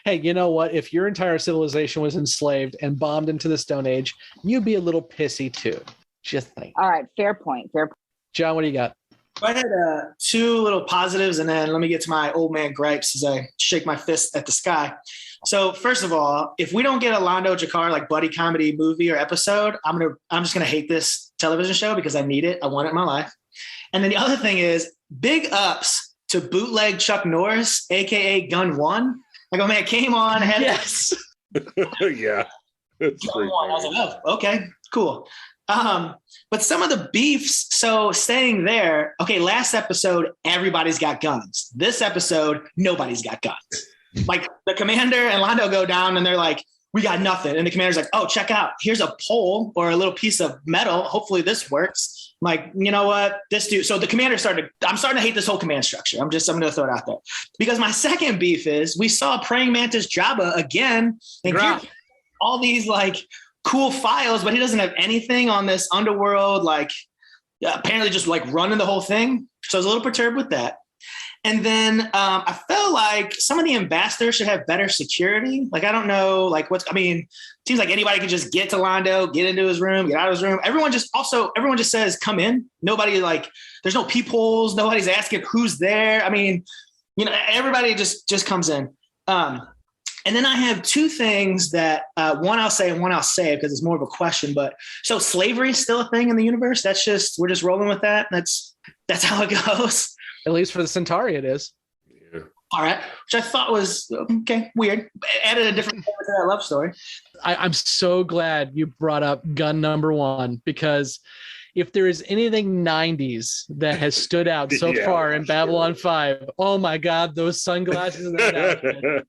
Hey, you know what? If your entire civilization was enslaved and bombed into the Stone Age, you'd be a little pissy too. Just think. All right, fair point. John, what do you got? I had two little positives, and then let me get to my old man gripes as I shake my fist at the sky. So first of all, if we don't get a Londo Jakar like buddy comedy movie or episode, I'm just gonna hate this television show because I need it. I want it in my life. And then the other thing is big ups to bootleg Chuck Norris, aka Gun One. Like, oh man, came on. Yes. Yeah. That's Gun One. I was like, oh, okay, cool. But some of the beefs, so staying there, okay, last episode, everybody's got guns. This episode, nobody's got guns. Like the commander and Londo go down and they're like, we got nothing. And the commander's like, oh, check out. Here's a pole or a little piece of metal. Hopefully this works. I'm like, you know what? This dude. So the commander I'm starting to hate this whole command structure. I'm going to throw it out there. Because my second beef is we saw praying mantis Jabba again. And all these like cool files, but he doesn't have anything on this underworld, like apparently just like running the whole thing. So I was a little perturbed with that. And then I felt like some of the ambassadors should have better security. Like, I don't know, like seems like anybody can just get to Londo, get into his room, get out of his room. Everyone just says, come in. Nobody there's no peepholes. Nobody's asking who's there. I mean, everybody just comes in. And then I have two things that one I'll say and one I'll save because it's more of a question. But so slavery is still a thing in the universe. We're just rolling with that. That's how it goes. At least for the Centauri, it is. Yeah. All right, which I thought was okay, weird. Added a different part to that love story. I'm so glad you brought up gun number one, because if there is anything 90s that has stood out so far in Babylon 5, oh my God, those sunglasses and that outfit.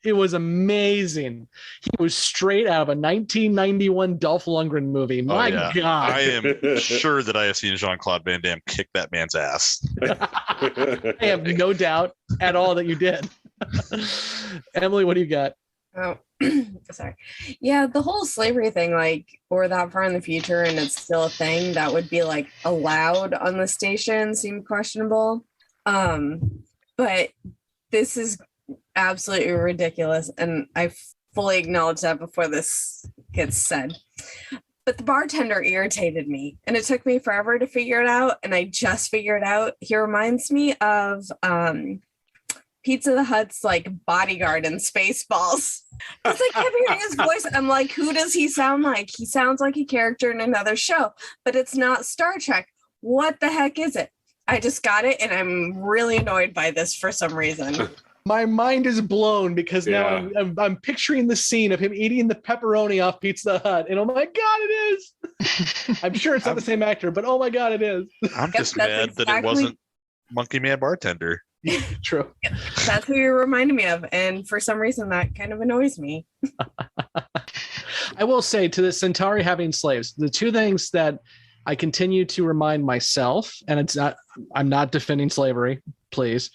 It was amazing. He was straight out of a 1991 Dolph Lundgren movie. My God. I am sure that I have seen Jean-Claude Van Damme kick that man's ass. I have no doubt at all that you did. Emily, what do you got? Oh, sorry. Yeah, the whole slavery thing, or that far in the future and it's still a thing that would be allowed on the station seemed questionable. But this is absolutely ridiculous, and I fully acknowledge that before this gets said. But the bartender irritated me, and it took me forever to figure it out, and I just figured it out. He reminds me of Pizza Hut's bodyguard in Spaceballs. It's I kept hearing his voice. I'm like, who does he sound like? He sounds like a character in another show, but it's not Star Trek. What the heck is it? I just got it, and I'm really annoyed by this for some reason. My mind is blown because now I'm picturing the scene of him eating the pepperoni off Pizza Hut, and oh my God, it is. I'm sure it's not the same actor, but oh my God, it is. I'm just mad that it wasn't Monkey Man Bartender. True. That's who you reminded me of, and for some reason that kind of annoys me. I will say, to the Centauri having slaves, the two things that I continue to remind myself, and I'm not defending slavery, please,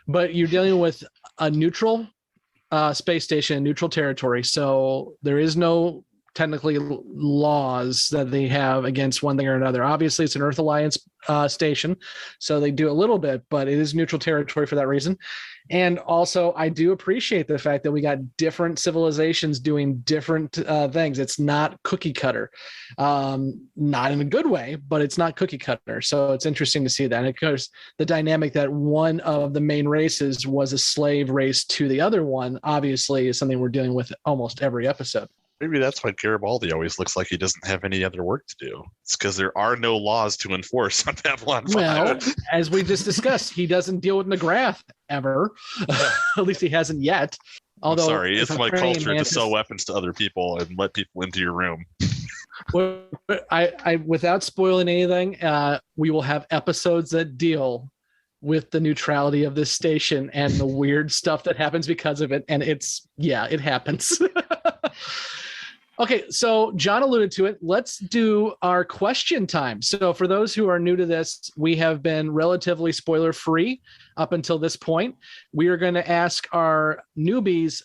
but you're dealing with a neutral space station, neutral territory. So there is no technically laws that they have against one thing or another. Obviously, it's an Earth Alliance station, so they do a little bit, but it is neutral territory for that reason. And also, I do appreciate the fact that we got different civilizations doing different things. It's not cookie cutter, not in a good way, but it's not cookie cutter. So it's interesting to see that. And of course, the dynamic that one of the main races was a slave race to the other one, obviously, is something we're dealing with almost every episode. Maybe that's why Garibaldi always looks like he doesn't have any other work to do. It's because there are no laws to enforce on Babylon 5. Well, as we just discussed, he doesn't deal with McGrath ever. At least he hasn't yet. Although, sorry, it's my culture to sell weapons to other people and let people into your room. Well, I without spoiling anything, we will have episodes that deal with the neutrality of this station and the weird stuff that happens because of it. And it happens. Okay, so John alluded to it. Let's do our question time. So for those who are new to this, we have been relatively spoiler-free up until this point. We are going to ask our newbies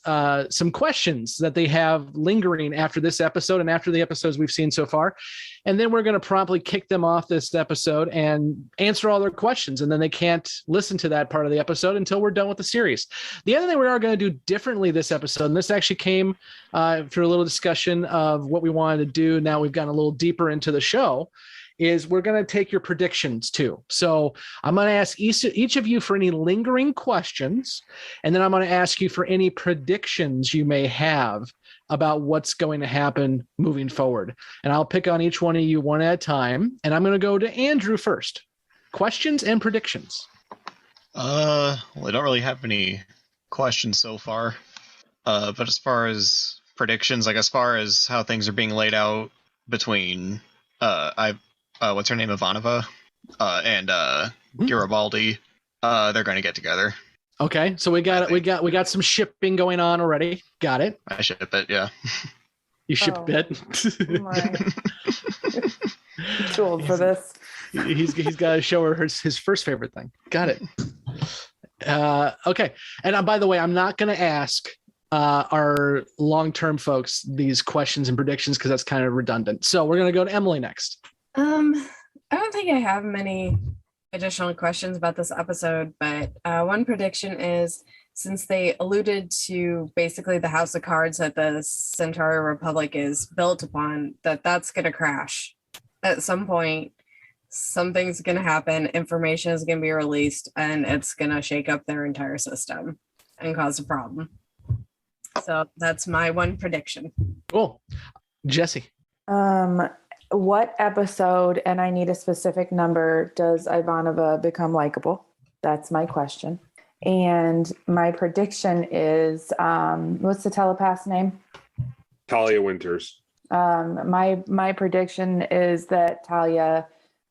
some questions that they have lingering after this episode and after the episodes we've seen so far. And then we're going to promptly kick them off this episode and answer all their questions. And then they can't listen to that part of the episode until we're done with the series. The other thing we are going to do differently this episode, and this actually came through a little discussion of what we wanted to do. Now we've gotten a little deeper into the show, is we're going to take your predictions too. So I'm going to ask each of you for any lingering questions, and then I'm going to ask you for any predictions you may have about what's going to happen moving forward. And I'll pick on each one of you one at a time. And I'm going to go to Andrew first. Questions and predictions. Well, I don't really have any questions so far. But as far as predictions, as far as how things are being laid out between what's her name, Ivanova, and Garibaldi, they're going to get together. Okay, so we got some shipping going on already. Got it. I ship it, yeah. You ship it. Too old for this. He's got to show her his first favorite thing. Got it. Okay, and by the way, I'm not going to ask our long-term folks these questions and predictions because that's kind of redundant. So we're going to go to Emily next. I don't think I have many additional questions about this episode, but one prediction is, since they alluded to basically the house of cards that the Centauri Republic is built upon, that's going to crash at some point. Something's going to happen, information is going to be released, and it's going to shake up their entire system and cause a problem. So that's my one prediction. Cool. Jessi. What episode, and I need a specific number, does Ivanova become likable? That's my question. And my prediction is, what's the telepath's name? Talia Winters. My prediction is that Talia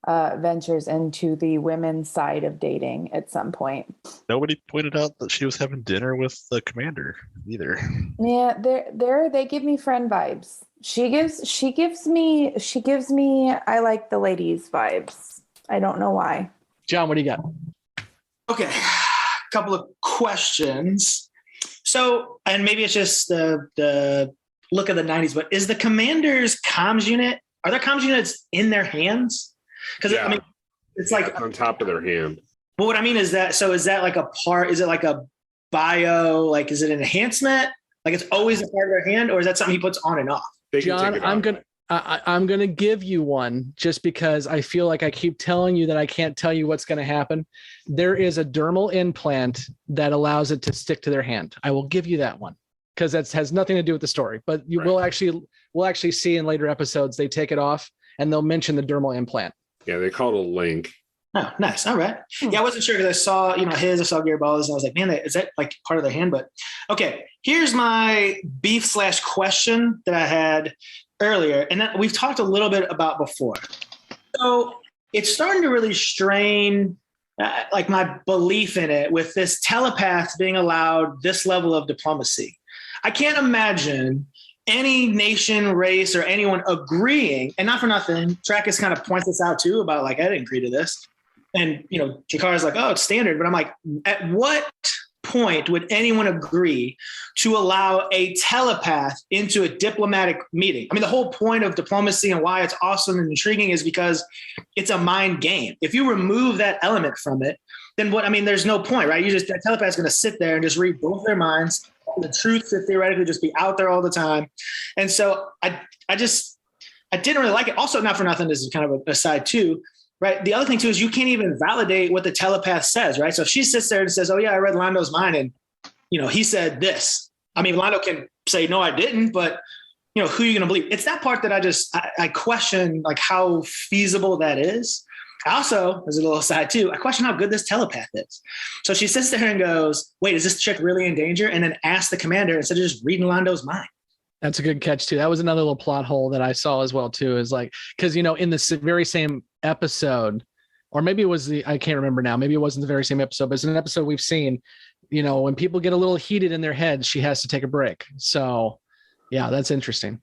ventures into the women's side of dating at some point. Nobody pointed out that she was having dinner with the commander either. Yeah, they give me friend vibes. She gives me I like the ladies vibes. I don't know why. John, what do you got? Okay, a couple of questions. So, and maybe it's just the look of the 90s, but is the commander's comms unit, are there comms units in their hands? Because I mean, it's like on top of their hand. But what I mean is that, so is that like a part, is it like a bio, like is it an enhancement? Like it's always a part of their hand, or is that something he puts on and off? John, I'm gonna give you one just because I feel like I keep telling you that I can't tell you what's gonna happen. There is a dermal implant that allows it to stick to their hand. I will give you that one because that has nothing to do with the story. But we'll actually see in later episodes they take it off and they'll mention the dermal implant. Yeah, they call it a link. Oh, nice. All right. Yeah, I wasn't sure because I saw, I saw Garibaldi's and I was like, man, is that like part of their hand? But okay, here's my beef/question that I had earlier. And that we've talked a little bit about before. So it's starting to really strain like my belief in it with this telepath being allowed this level of diplomacy. I can't imagine any nation, race, or anyone agreeing, and not for nothing, Trackis kind of points this out too about like, I didn't agree to this. And, Jakar's like, oh, it's standard. But I'm like, at what point would anyone agree to allow a telepath into a diplomatic meeting? I mean, the whole point of diplomacy and why it's awesome and intriguing is because it's a mind game. If you remove that element from it, then there's no point, right? That telepath is going to sit there and just read both their minds. The truth should theoretically just be out there all the time. And so I didn't really like it. Also, not for nothing, this is kind of an aside too, right? The other thing too is you can't even validate what the telepath says, right? So if she sits there and says, oh yeah, I read Londo's mind and, he said this. I mean, Londo can say, no, I didn't, but who are you going to believe? It's that part that I question like how feasible that is. Also, as a little aside too, I question how good this telepath is. So she sits there and goes, wait, is this chick really in danger? And then asks the commander instead of just reading Londo's mind. That's a good catch too. That was another little plot hole that I saw as well too, is like, because, in the very same episode, or maybe it was I can't remember now. Maybe it wasn't the very same episode, but it's an episode we've seen, when people get a little heated in their heads, she has to take a break. So yeah, that's interesting.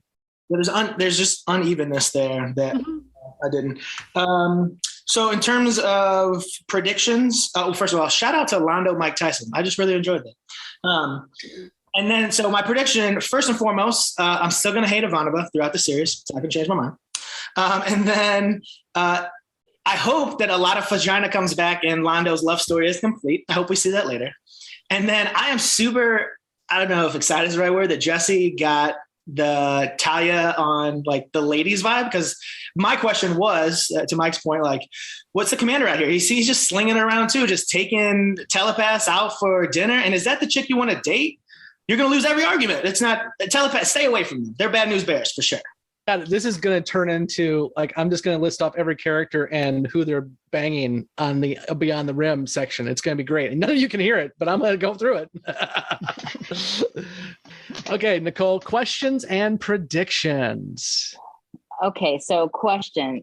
There's just unevenness there that I didn't. So in terms of predictions, first of all, shout out to Londo Mike Tyson. I just really enjoyed that. And then, so my prediction, first and foremost, I'm still going to hate Ivanova throughout the series. So I can change my mind. And then I hope that a lot of vagina comes back and Londo's love story is complete. I hope we see that later. And then I am super, I don't know if excited is the right word, that Jessi got the Talia on like the ladies vibe, because my question was to Mike's point, like, what's the commander out here? He's just slinging it around too, just taking telepaths out for dinner. And is that the chick you want to date? You're going to lose every argument. It's not telepath. Stay away from them. They're bad news bears for sure. God, this is going to turn into like, I'm just going to list off every character and who they're banging on the Beyond the Rim section. It's going to be great. And none of you can hear it, but I'm going to go through it. Okay, Nicole, questions and predictions. Okay, so question.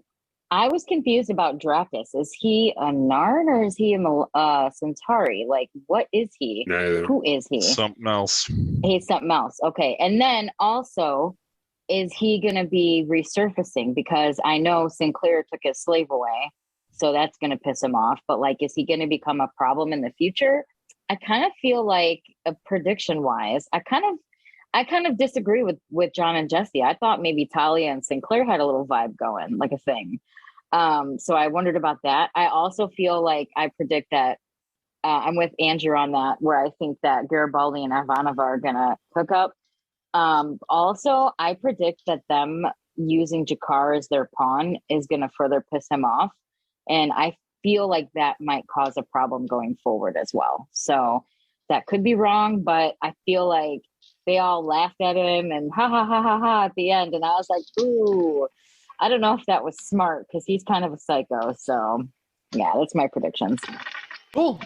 I was confused about Drakus. Is he a Narn or is he a Centauri? Like, what is he? Neither. Who is he? Something else. He's something else. Okay. And then also, is he going to be resurfacing? Because I know Sinclair took his slave away, so that's going to piss him off. But like, is he going to become a problem in the future? I kind of feel like prediction wise, I kind of disagree with John and Jessi. I thought maybe Talia and Sinclair had a little vibe going, like a thing. So I wondered about that. I also feel like I predict that I'm with Andrew on that, where I think that Garibaldi and Ivanova are gonna hook up. Also, I predict that them using Jakar as their pawn is gonna further piss him off, and I feel like that might cause a problem going forward as well. So that could be wrong, but I feel like they all laughed at him and ha ha ha ha ha at the end, and I was like, ooh, I don't know if that was smart because he's kind of a psycho. So yeah, that's my predictions. Cool.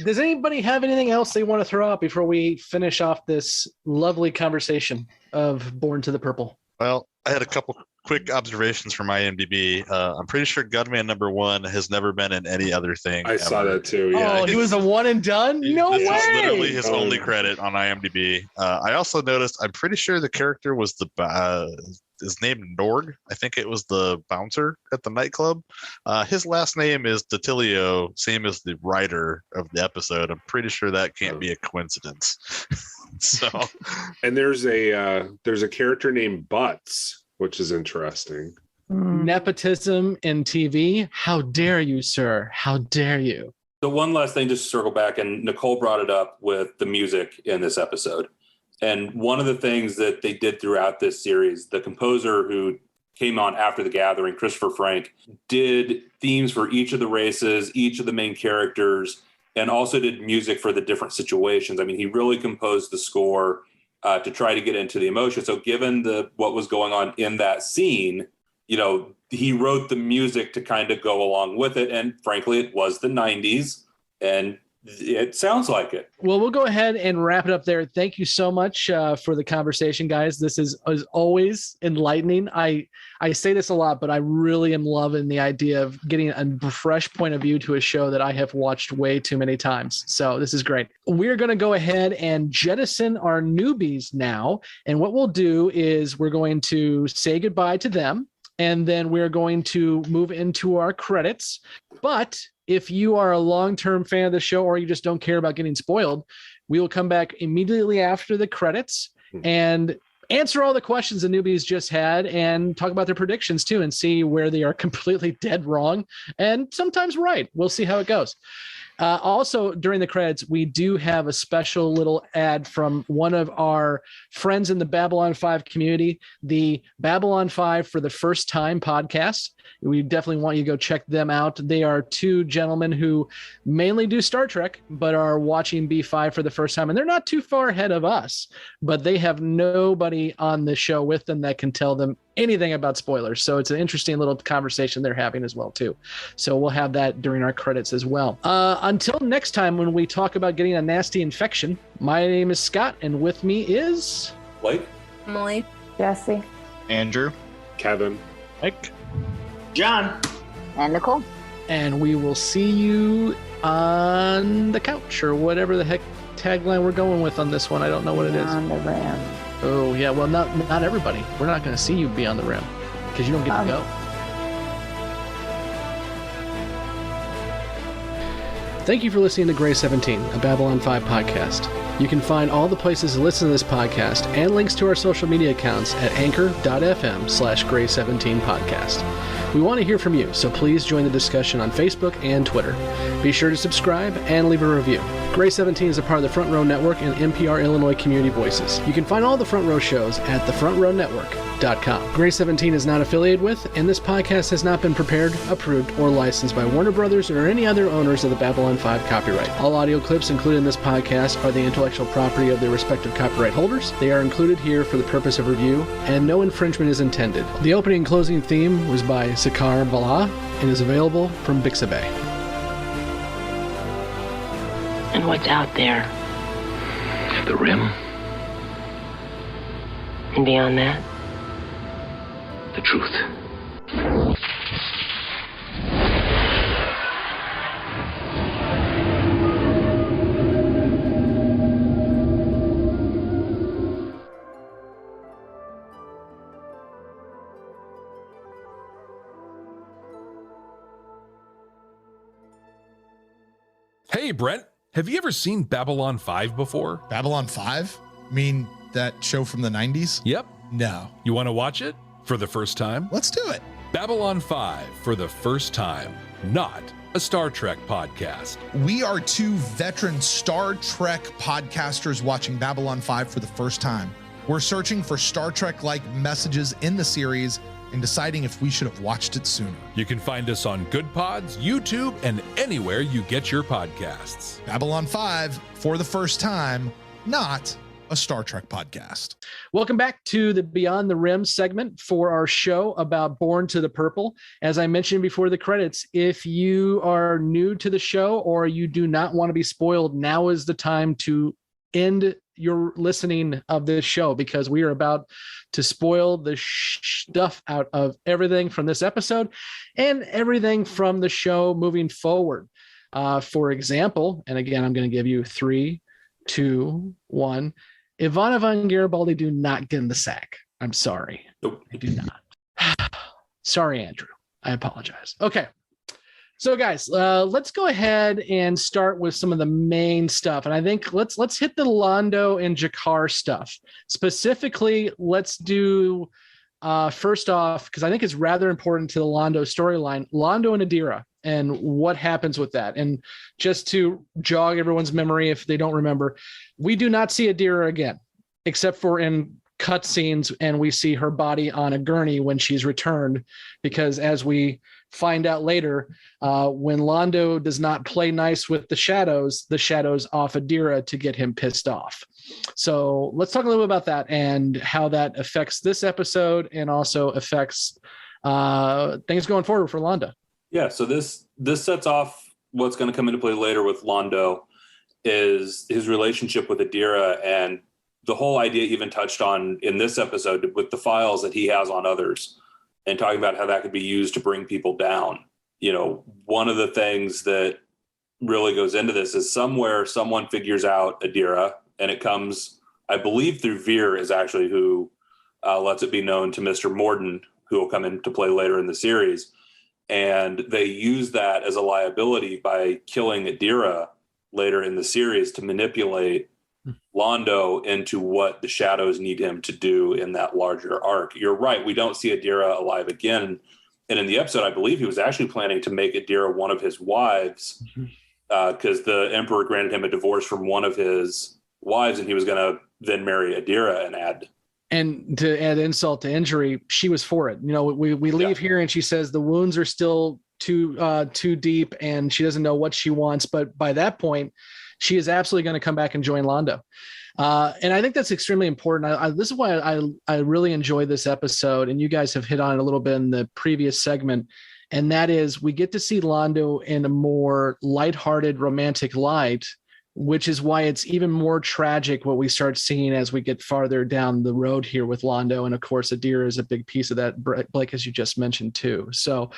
Does anybody have anything else they want to throw out before we finish off this lovely conversation of Born to the Purple? Well, I had a couple quick observations from IMDb. I'm pretty sure Gunman #1 has never been in any other thing. I saw that too. Yeah. Oh, he was a one and done? No way. This is literally his only credit on IMDb. I also noticed, I'm pretty sure the character was his name Norg. I think it was the bouncer at the nightclub. His last name is Datilio, same as the writer of the episode. I'm pretty sure that can't be a coincidence. So, and there's a character named Butts, which is interesting. Nepotism in TV. How dare you, sir? How dare you? So one last thing, just to circle back, and Nicole brought it up with the music in this episode. And one of the things that they did throughout this series, the composer who came on after The Gathering, Christopher Frank, did themes for each of the races, each of the main characters, and also did music for the different situations. I mean, he really composed the score to try to get into the emotion. So given what was going on in that scene, he wrote the music to kind of go along with it. And frankly, it was the 90s. And it sounds like it. Well, we'll go ahead and wrap it up there. Thank you so much for the conversation, guys. This is always enlightening. I say this a lot, but I really am loving the idea of getting a fresh point of view to a show that I have watched way too many times. So this is great. We're going to go ahead and jettison our newbies now. And what we'll do is we're going to say goodbye to them, and then we're going to move into our credits. But if you are a long-term fan of the show or you just don't care about getting spoiled, we will come back immediately after the credits and answer all the questions the newbies just had and talk about their predictions too and see where they are completely dead wrong and sometimes right. We'll see how it goes. Also, during the credits, we do have a special little ad from one of our friends in the Babylon 5 community, the Babylon 5 for the First Time podcast. We definitely want you to go check them out. They are two gentlemen who mainly do Star Trek, but are watching B5 for the first time. And they're not too far ahead of us, but they have nobody on the show with them that can tell them anything about spoilers. So it's an interesting little conversation they're having as well, too. So we'll have that during our credits as well. Until next time, when we talk about getting a nasty infection, my name is Scott, and with me is... Blake. Emily. Jessi. Andrew. Kevin. Mike. John. And Nicole. And we will see you on the couch or whatever the heck tagline we're going with on this one. I don't know what it is. On the rim. Oh, yeah. Well, not everybody. We're not going to see you beyond the rim because you don't get to go. Thank you for listening to Grey 17, a Babylon 5 podcast. You can find all the places to listen to this podcast and links to our social media accounts at anchor.fm/Grey17podcast. We want to hear from you, so please join the discussion on Facebook and Twitter. Be sure to subscribe and leave a review. Grey 17 is a part of the Front Row Network and NPR Illinois Community Voices. You can find all the Front Row shows at thefrontrownetwork.com. Grey 17 is not affiliated with, and this podcast has not been prepared, approved, or licensed by Warner Brothers or any other owners of the Babylon 5 copyright. All audio clips included in this podcast are the intellectual property of their respective copyright holders. They are included here for the purpose of review, and no infringement is intended. The opening and closing theme was by Sakar Bala and is available from Bixabay. And what's out there? The rim. And beyond that? The truth. Hey, Brent. Have you ever seen Babylon 5 before? Babylon 5? I mean, that show from the 90s? Yep. No. You want to watch it for the first time? Let's do it. Babylon 5 for the first time, not a Star Trek podcast. We are two veteran Star Trek podcasters watching Babylon 5 for the first time. We're searching for Star Trek-like messages in the series and deciding if we should have watched it sooner. You can find us on Good Pods, YouTube, and anywhere you get your podcasts. Babylon 5 for the first time, not a Star Trek podcast. Welcome back to the Beyond the Rim segment for our show about Born to the Purple. As I mentioned before the credits, if you are new to the show or you do not want to be spoiled, now is the time to end your listening of this show, because we are about to spoil the stuff out of everything from this episode and everything from the show moving forward. For example, and again, I'm going to give you 3, 2, 1. Ivana Van Garibaldi do not get in the sack. I'm sorry. Nope. I do not. Sorry, Andrew. I apologize. Okay. So guys, let's go ahead and start with some of the main stuff. And I think let's hit the Londo and Jakar stuff. Specifically, let's do first off, because I think it's rather important to the Londo storyline, Londo and Adira and what happens with that. And just to jog everyone's memory, if they don't remember, we do not see Adira again, except for in cutscenes, and we see her body on a gurney when she's returned, because as we find out later, when Londo does not play nice with the shadows off Adira to get him pissed off. So let's talk a little bit about that and how that affects this episode and also affects things going forward for Londo. Yeah, so this sets off what's going to come into play later with Londo is his relationship with Adira, and the whole idea even touched on in this episode with the files that he has on others and talking about how that could be used to bring people down. You know, one of the things that really goes into this is somewhere someone figures out Adira, and it comes, I believe, through Veer is actually who lets it be known to Mr. Morden, who will come into play later in the series. And they use that as a liability by killing Adira later in the series to manipulate Londo into what the shadows need him to do in that larger arc. You're right. We don't see Adira alive again. And in the episode, I believe he was actually planning to make Adira one of his wives because the Emperor granted him a divorce from one of his wives, and he was going to then marry Adira and add. And to add insult to injury, she was for it. You know, we leave here and she says the wounds are still too deep and she doesn't know what she wants. But by that point, she is absolutely going to come back and join Londo. And I think that's extremely important. This is why I really enjoy this episode. And you guys have hit on it a little bit in the previous segment. And that is we get to see Londo in a more lighthearted, romantic light, which is why it's even more tragic what we start seeing as we get farther down the road here with Londo. And of course, Adira is a big piece of that, Blake, as you just mentioned too. So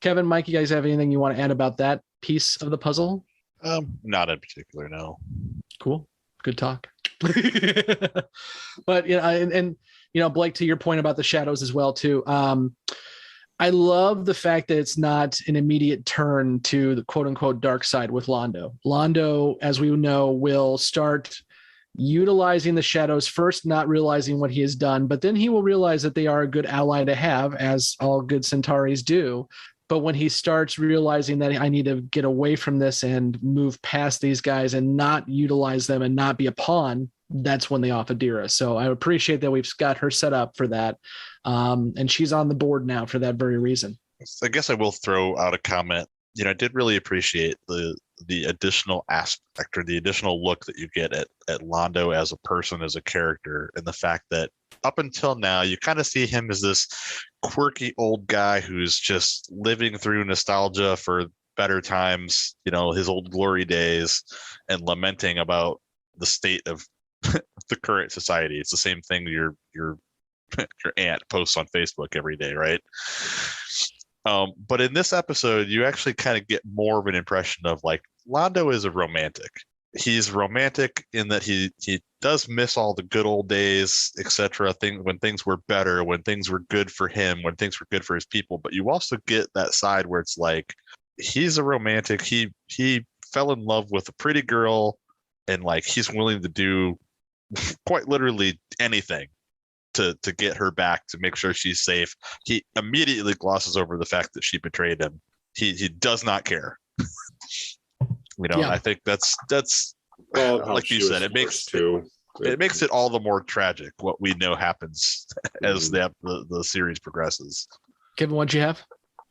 Kevin, Mike, you guys have anything you want to add about that piece of the puzzle? Not in particular, no. Cool. Good talk. But, you know, and, you know, Blake, to your point about the shadows as well too. I love the fact that it's not an immediate turn to the quote unquote dark side with Londo. Londo, as we know, will start utilizing the shadows first, not realizing what he has done, but then he will realize that they are a good ally to have, as all good Centauris do. But when he starts realizing that I need to get away from this and move past these guys and not utilize them and not be a pawn, that's when they off Adira. So I appreciate that we've got her set up for that. And she's on the board now for that very reason. I guess I will throw out a comment. You know, I did really appreciate the additional aspect or the additional look that you get at Londo as a person, as a character, and the fact that up until now, you kind of see him as this quirky old guy who's just living through nostalgia for better times, you know, his old glory days, and lamenting about the state of the current society. It's the same thing your aunt posts on Facebook every day, right? But in this episode, you actually kind of get more of an impression of like Londo is a romantic. He's romantic in that he does miss all the good old days, etc. When things were better, when things were good for him, when things were good for his people. But you also get that side where it's like he's a romantic. He fell in love with a pretty girl, and like he's willing to do quite literally anything to get her back, to make sure she's safe. He immediately glosses over the fact that she betrayed him. He does not care. And I think that's well, like you said, it makes it all the more tragic what we know happens as the series progresses. Kevin, what'd you have?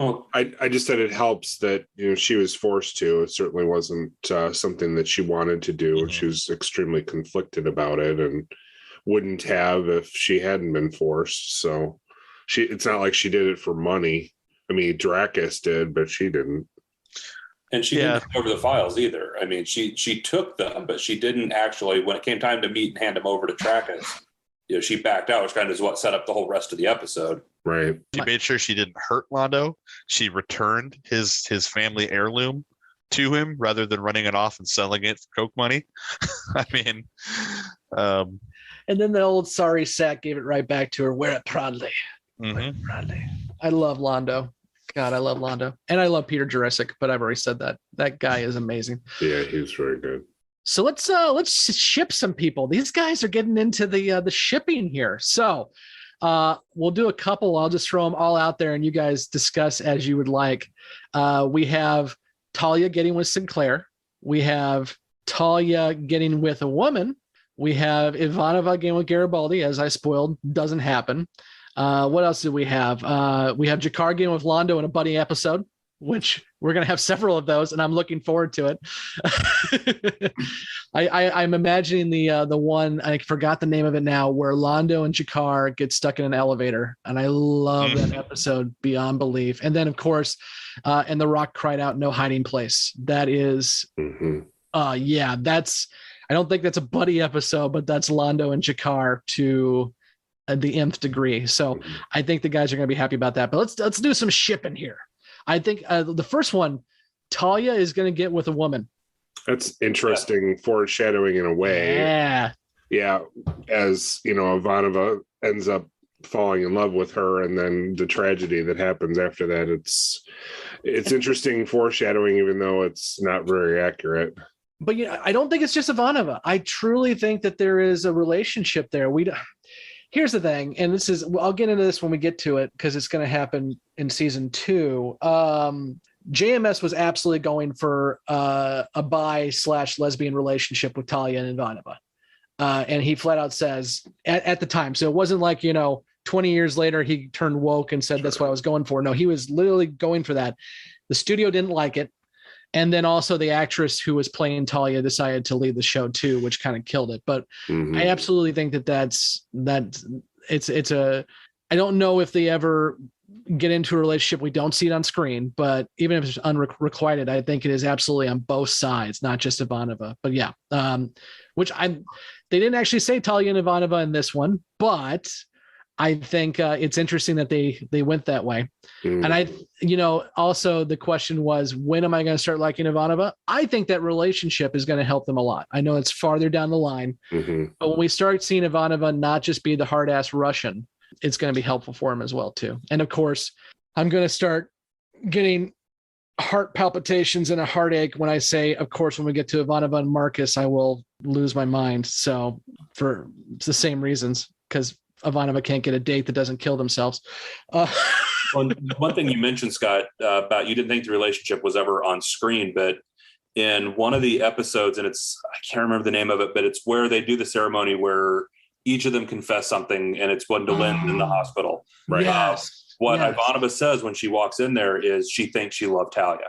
Well, I just said it helps that she was forced to. It certainly wasn't something that she wanted to do. Mm-hmm. She was extremely conflicted about it, and wouldn't have if she hadn't been forced. So it's not like she did it for money. I mean, Dracus did, but she didn't. And she didn't hand over the files either. I mean, she took them, but she didn't actually, when it came time to meet and hand them over to Dracus, she backed out, which kind of is what set up the whole rest of the episode. Right. She made sure she didn't hurt Londo. She returned his family heirloom to him rather than running it off and selling it for coke money. I mean, and then the old sorry sack gave it right back to her. Wear it proudly. Mm-hmm. Wear it proudly. I love Londo. God, I love Londo. And I love Peter Jurassic, but I've already said that. That guy is amazing. Yeah, he's very good. So let's ship some people. These guys are getting into the shipping here. So we'll do a couple. I'll just throw them all out there and you guys discuss as you would like. We have Talia getting with Sinclair. We have Talia getting with a woman. We have Ivanova getting with Garibaldi, as I spoiled, doesn't happen. What else do we have? We have Jakar getting with Londo in a buddy episode, which we're going to have several of those, and I'm looking forward to it. I'm imagining the one, I forgot the name of it now, where Londo and Jakar get stuck in an elevator, and I love that episode beyond belief. And then, of course, and The Rock cried out, "No hiding place." That is, I don't think that's a buddy episode, but that's Londo and Jakar to the nth degree. So I think the guys are going to be happy about that. But let's do some shipping here. I think the first one, Talia is going to get with a woman. That's interesting foreshadowing in a way. Yeah. As Ivanova ends up falling in love with her, and then the tragedy that happens after that. It's interesting foreshadowing, even though it's not very accurate. But I don't think it's just Ivanova. I truly think that there is a relationship there. Here's the thing, and I'll get into this when we get to it because it's going to happen in season 2. JMS was absolutely going for a bi/lesbian relationship with Talia and Ivanova. And he flat out says at the time. So it wasn't like, 20 years later, he turned woke and said, that's what I was going for. No, he was literally going for that. The studio didn't like it. And then also the actress who was playing Talia decided to leave the show too, which kind of killed it. But I absolutely think I don't know if they ever get into a relationship. We don't see it on screen, but even if it's unrequited, I think it is absolutely on both sides, not just Ivanova. But yeah, they didn't actually say Talia and Ivanova in this one, but I think it's interesting that they went that way. And also the question was, when am I going to start liking Ivanova? I think that relationship is going to help them a lot. I know it's farther down the line, but when we start seeing Ivanova not just be the hard ass Russian, it's going to be helpful for him as well too. And of course, I'm going to start getting heart palpitations and a heartache when I say, of course, when we get to Ivanova and Marcus, I will lose my mind. So for the same reasons, because Ivanova can't get a date that doesn't kill themselves. One thing you mentioned, Scott, about you didn't think the relationship was ever on screen, but in one of the episodes, and I can't remember the name of it, but it's where they do the ceremony where each of them confess something, and it's Gwendolyn in the hospital. Right. Yes. Ivanova says when she walks in there is she thinks she loved Talia.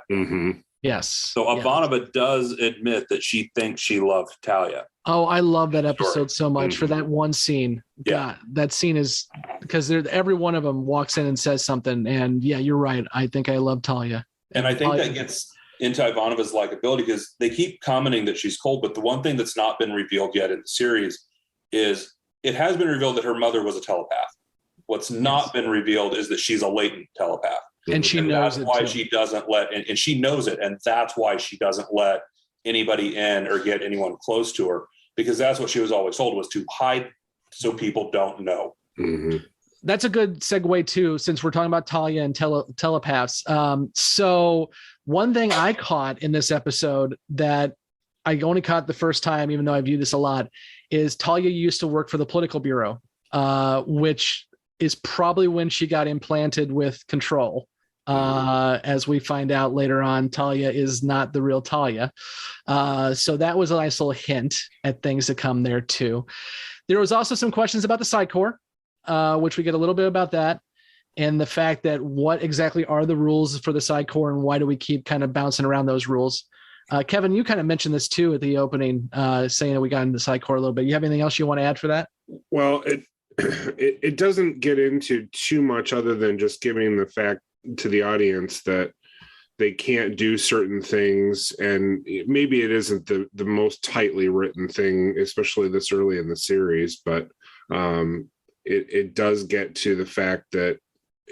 Yes. So Ivanova does admit that she thinks she loved Talia. Oh, I love that episode so much for that one scene. God, that scene is because every one of them walks in and says something. And yeah, you're right. I think I love Talia. And I think that gets into Ivanova's likability because they keep commenting that she's cold. But the one thing that's not been revealed yet in the series is it has been revealed that her mother was a telepath. What's not been revealed is that she's a latent telepath. And she knows that's why she doesn't let, and she knows it. And that's why she doesn't let anybody in or get anyone close to her, because that's what she was always told, was to hide so people don't know. That's a good segue too, since we're talking about Talia and telepaths. So One thing I caught in this episode that I only caught the first time, even though I view this a lot, is Talia used to work for the Political Bureau, which is probably when she got implanted with control. As we find out later on, Talia is not the real Talia. So that was a nice little hint at things to come there too. There was also some questions about the Psi Corps, which we get a little bit about that, and the fact that what exactly are the rules for the Psi Corps and why do we keep kind of bouncing around those rules? Kevin, you kind of mentioned this too at the opening, saying that we got into the Psi Corps a little bit. You have anything else you want to add for that? Well, it doesn't get into too much other than just giving the fact to the audience that they can't do certain things, and maybe it isn't the most tightly written thing, especially this early in the series, but it does get to the fact that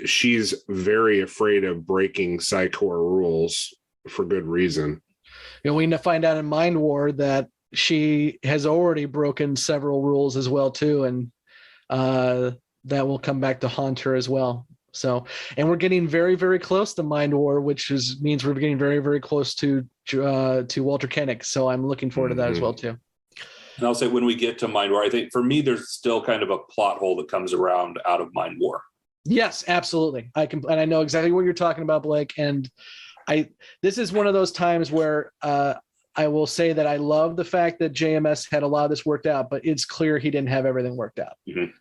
she's very afraid of breaking Psi Corps rules for good reason. You know, we find out in Mind War that she has already broken several rules as well too, and that will come back to haunt her as well. So, and we're getting very, very close to Mind War, which means we're getting very, very close to Walter Koenig. So I'm looking forward to that as well too. And I'll say when we get to Mind War, I think for me, there's still kind of a plot hole that comes around out of Mind War. Yes, absolutely. And I know exactly what you're talking about, Blake. And this is one of those times where I will say that I love the fact that JMS had a lot of this worked out, but it's clear he didn't have everything worked out. Mm-hmm.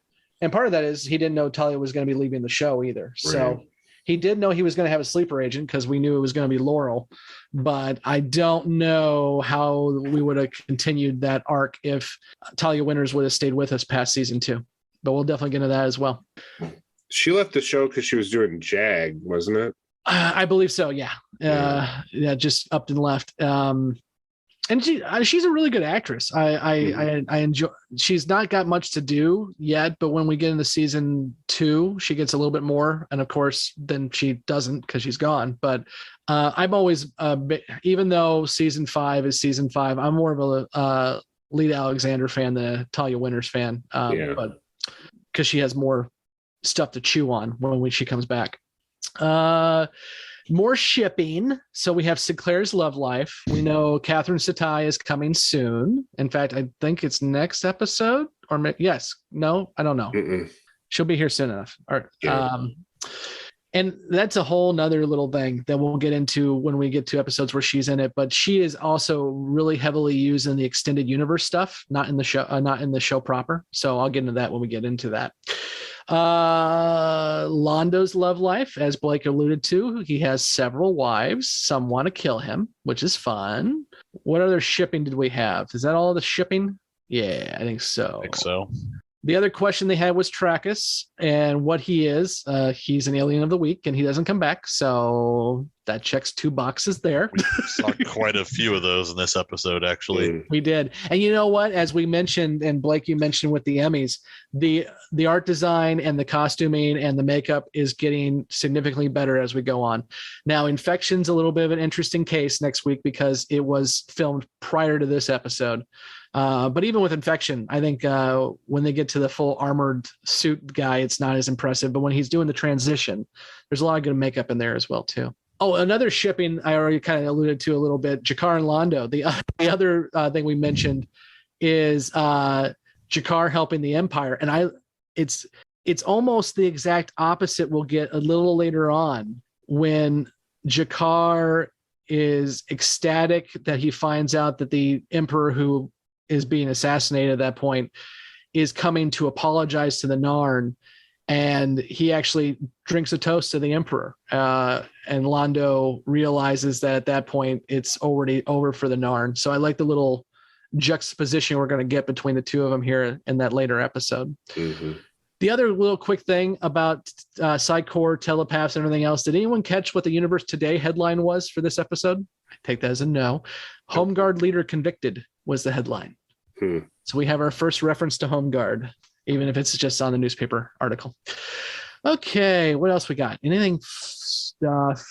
And part of that is he didn't know Talia was going to be leaving the show either. Right. So he did know he was going to have a sleeper agent because we knew it was going to be Laurel, but I don't know how we would have continued that arc if Talia Winters would have stayed with us past season 2, but we'll definitely get into that as well. She left the show because she was doing JAG, wasn't it? I believe so. Yeah. Yeah. Just up and left. And she's a really good actress. I enjoy. She's not got much to do yet, but when we get into season 2, she gets a little bit more. And of course, then she doesn't because she's gone. But I'm always, even though season 5 is season 5, I'm more of a Lita Alexander fan than a Talia Winters fan. But because she has more stuff to chew on when she comes back. More shipping. So we have Sinclair's love life. We know Catherine Satai is coming soon. In fact, I think it's next episode or yes. No, I don't know. Mm-mm. She'll be here soon enough. And that's a whole nother little thing that we'll get into when we get to episodes where she's in it. But she is also really heavily used in the extended universe stuff, not in the show proper. So I'll get into that when we get into that. Londo's love life, as Blake alluded to, he has several wives. Some want to kill him, which is fun. What other shipping did we have? Is that all the shipping? Yeah, I think so. The other question they had was Trackus and what he is. He's an alien of the week and he doesn't come back. So that checks 2 boxes there. We saw quite a few of those in this episode, actually. We did. And you know what? As we mentioned, and Blake, you mentioned with the Emmys, the art design and the costuming and the makeup is getting significantly better as we go on. Now, Infection's a little bit of an interesting case next week because it was filmed prior to this episode. But even with Infection, I think when they get to the full armored suit guy, it's not as impressive. But when he's doing the transition, there's a lot of good makeup in there as well, too. Oh, another shipping I already kind of alluded to a little bit, Jakar and Londo. The other thing we mentioned is Jakar helping the Empire. And it's almost the exact opposite we'll get a little later on when Jakar is ecstatic that he finds out that the Emperor who is being assassinated at that point is coming to apologize to the Narn, and he actually drinks a toast to the Emperor, and Londo realizes that at that point it's already over for the Narn. So I like the little juxtaposition we're going to get between the two of them here in that later episode. Mm-hmm. The other little quick thing about Psi Corps, telepaths, and everything else, did anyone catch what the Universe Today headline was for this episode? I take that as a no. Home Guard leader convicted was the headline. So we have our first reference to Home Guard, even if it's just on the newspaper article. Okay, what else we got? Anything stuff?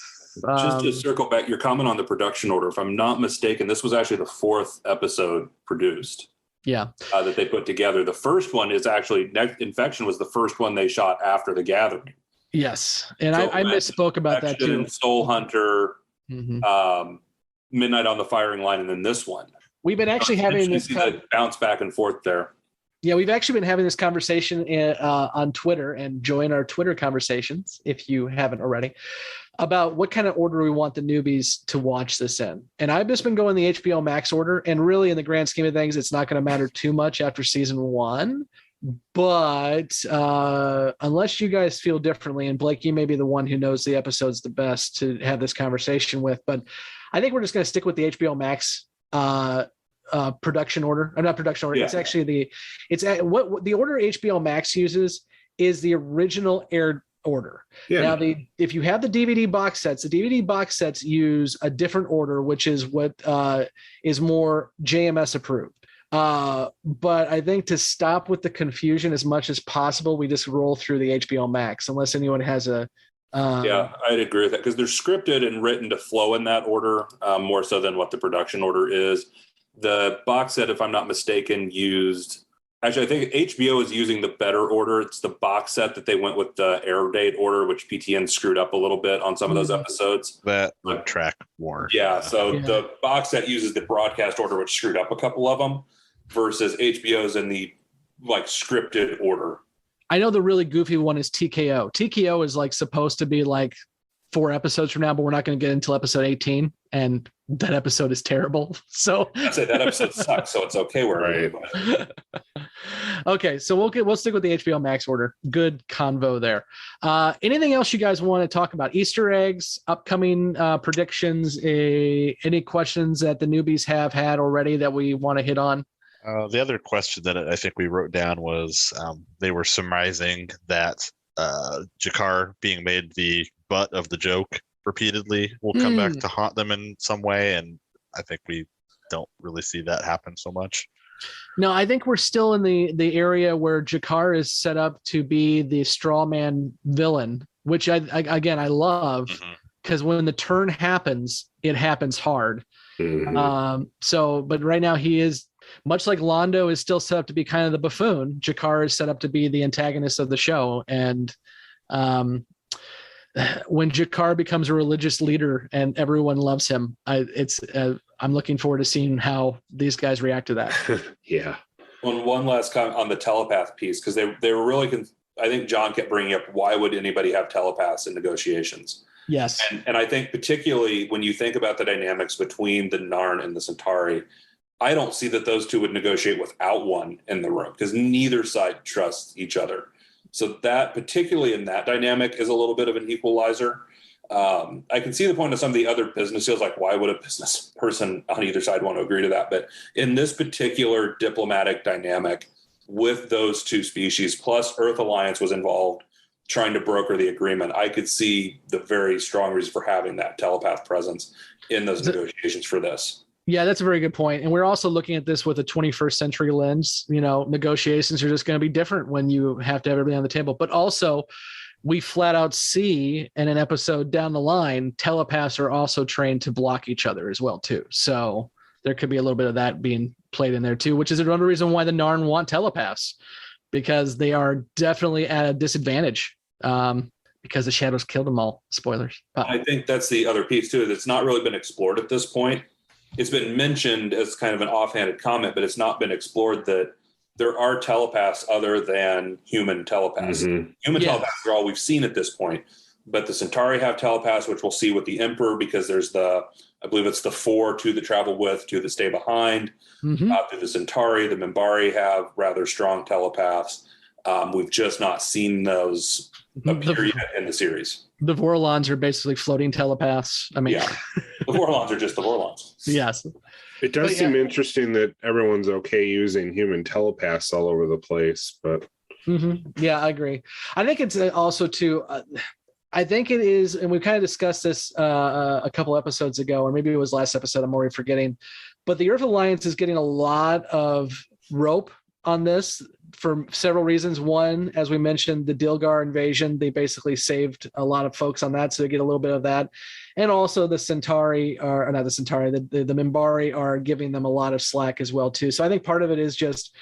Just to circle back, your comment on the production order, if I'm not mistaken, this was actually the 4th episode produced. Yeah. That they put together. The first one is actually, Infection was the first one they shot after The Gathering. Yes. And so I misspoke about that too. Soul Hunter, Midnight on the Firing Line, and then this one. We've been actually having this bounce back and forth there. Yeah, we've actually been having this conversation on Twitter, and join our Twitter conversations if you haven't already, about what kind of order we want the newbies to watch this in. And I've just been going the HBO Max order, and really in the grand scheme of things, it's not going to matter too much after season 1. But unless you guys feel differently, and Blake, you may be the one who knows the episodes the best to have this conversation with, but I think we're just going to stick with the HBO Max production order. Not production order. Yeah. It's actually what the order HBO Max uses is the original aired order. Yeah. Now, if you have the DVD box sets, the DVD box sets use a different order, which is what is more JMS approved. But I think to stop with the confusion as much as possible, we just roll through the HBO Max, unless anyone has a. Yeah, I'd agree with that, because they're scripted and written to flow in that order more so than what the production order is. The box set, if I'm not mistaken, used. Actually, I think HBO is using the better order. It's the box set that they went with the air date order, which PTN screwed up a little bit on some of those episodes. That would track more. Yeah, so the box set uses the broadcast order, which screwed up a couple of them, versus HBO's in the scripted order. I know the really goofy one is TKO. TKO is supposed to be 4 episodes from now, but we're not going to get until episode 18, and that episode is terrible. So I'd say that episode sucks, so it's okay where right. Okay, so we'll stick with the HBO Max order. Good convo there. Anything else you guys want to talk about? Easter eggs, upcoming predictions, any questions that the newbies have had already that we want to hit on? The other question that I think we wrote down was they were surmising that Jakar being made the butt of the joke repeatedly will come back to haunt them in some way, and I think we don't really see that happen so much. No, I think we're still in the area where Jakar is set up to be the straw man villain, which I love, because when the turn happens, it happens hard. But right now he is, much like Londo is still set up to be kind of the buffoon, Jakar is set up to be the antagonist of the show. And when Jakar becomes a religious leader and everyone loves him, I'm looking forward to seeing how these guys react to that. Yeah. One last comment on the telepath piece, because they were really, I think John kept bringing up, why would anybody have telepaths in negotiations? Yes. And I think particularly when you think about the dynamics between the Narn and the Centauri, I don't see that those two would negotiate without one in the room, because neither side trusts each other. So that, particularly in that dynamic, is a little bit of an equalizer. I can see the point of some of the other business deals, like why would a business person on either side want to agree to that? But in this particular diplomatic dynamic with those two species, plus Earth Alliance was involved trying to broker the agreement, I could see the very strong reason for having that telepath presence in those negotiations for this. Yeah, that's a very good point. And we're also looking at this with a 21st century lens. Negotiations are just going to be different when you have to have everything on the table. But also, we flat out see in an episode down the line, telepaths are also trained to block each other as well, too. So there could be a little bit of that being played in there, too, which is another reason why the Narn want telepaths, because they are definitely at a disadvantage because the shadows killed them all. Spoilers. I think that's the other piece, too. That's not really been explored at this point. It's been mentioned as kind of an offhanded comment, but it's not been explored that there are telepaths other than human telepaths. Human telepaths are all we've seen at this point, but the Centauri have telepaths, which we'll see with the Emperor, because there's I believe it's the 4, 2 that travel with, 2 that stay behind. Through the Centauri, the Minbari have rather strong telepaths. We've just not seen those appear yet in the series. The Vorlons are basically floating telepaths. I mean, yeah, the Vorlons are just the Vorlons. Yes. It does seem interesting that everyone's okay using human telepaths all over the place, but yeah, I agree. I think it's also too. I think it is, and we kind of discussed this a couple episodes ago, or maybe it was last episode. I'm already forgetting. But the Earth Alliance is getting a lot of rope on this for several reasons. One, as we mentioned, the Dilgar invasion, they basically saved a lot of folks on that, so they get a little bit of that. And also the Centauri, or not the Centauri, the Minbari are giving them a lot of slack as well, too. So I think part of it is just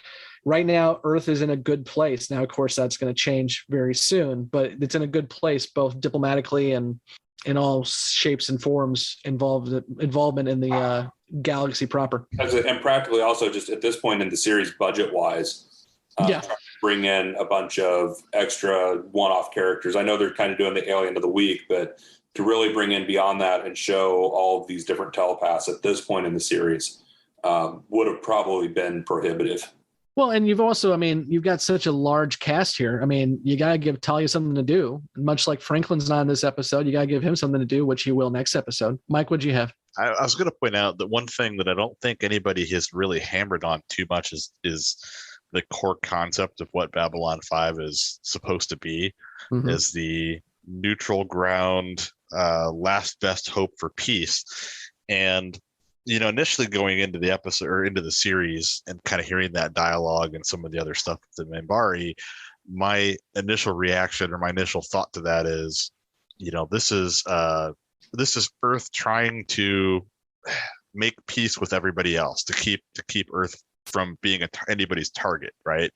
right now, Earth is in a good place. Now, of course, that's going to change very soon, but it's in a good place, both diplomatically and in all shapes and forms involvement in the galaxy proper. And practically also just at this point in the series, budget-wise, trying to bring in a bunch of extra one-off characters. I know they're kind of doing the Alien of the Week, but to really bring in beyond that and show all of these different telepaths at this point in the series would have probably been prohibitive. Well, and you've also, I mean, you've got such a large cast here. I mean, you got to give Talia something to do. Much like Franklin's not in this episode, you got to give him something to do, which he will next episode. Mike, what'd you have? I was going to point out that one thing that I don't think anybody has really hammered on too much is the core concept of what Babylon 5 is supposed to be, is the neutral ground, last best hope for peace. And initially going into the episode or into the series and kind of hearing that dialogue and some of the other stuff with the Minbari, my initial reaction or my initial thought to that is, this is Earth trying to make peace with everybody else to keep Earth from being anybody's target, right?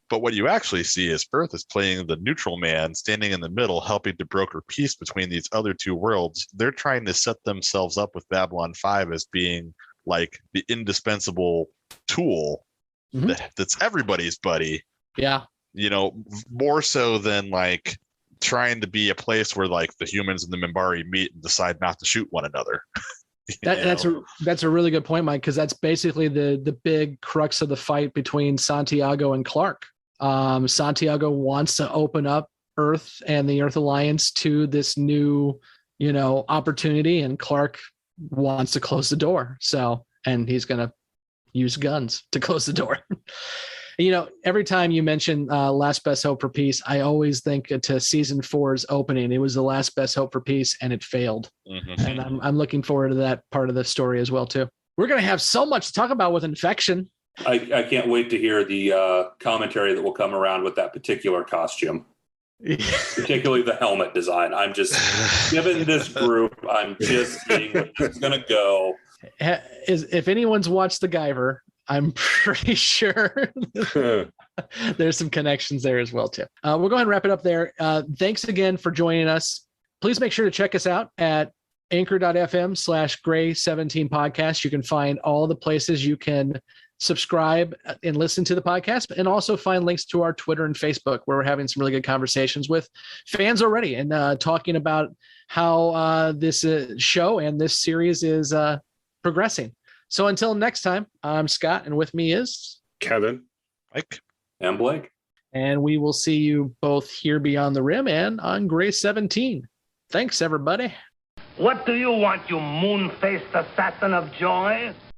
But what you actually see is Earth is playing the neutral man, standing in the middle, helping to broker peace between these other two worlds. They're trying to set themselves up with Babylon 5 as being like the indispensable tool that's everybody's buddy. Yeah. More so than like trying to be a place where like the humans and the Minbari meet and decide not to shoot one another. That's a really good point, Mike, because that's basically the big crux of the fight between Santiago and Clark. Santiago wants to open up Earth and the Earth Alliance to this new, opportunity, and Clark wants to close the door. And he's going to use guns to close the door. Every time you mention Last Best Hope for Peace, I always think to season 4's opening. It was the last best hope for peace, and it failed. And I'm looking forward to that part of the story as well, too. We're going to have so much to talk about with Infection. I can't wait to hear the commentary that will come around with that particular costume, particularly the helmet design. I'm just, given this group, I'm just seeing where it's going to go. If anyone's watched The Guyver, I'm pretty sure there's some connections there as well, too. We'll go ahead and wrap it up there. Thanks again for joining us. Please make sure to check us out at anchor.fm/Gray17 podcast. You can find all the places you can subscribe and listen to the podcast, and also find links to our Twitter and Facebook, where we're having some really good conversations with fans already and talking about how this show and this series is progressing. So until next time, I'm Scott, and with me is Kevin, Mike, and Blake. And we will see you both here beyond the rim and on Gray 17. Thanks, everybody. What do you want, you moon-faced assassin of joy?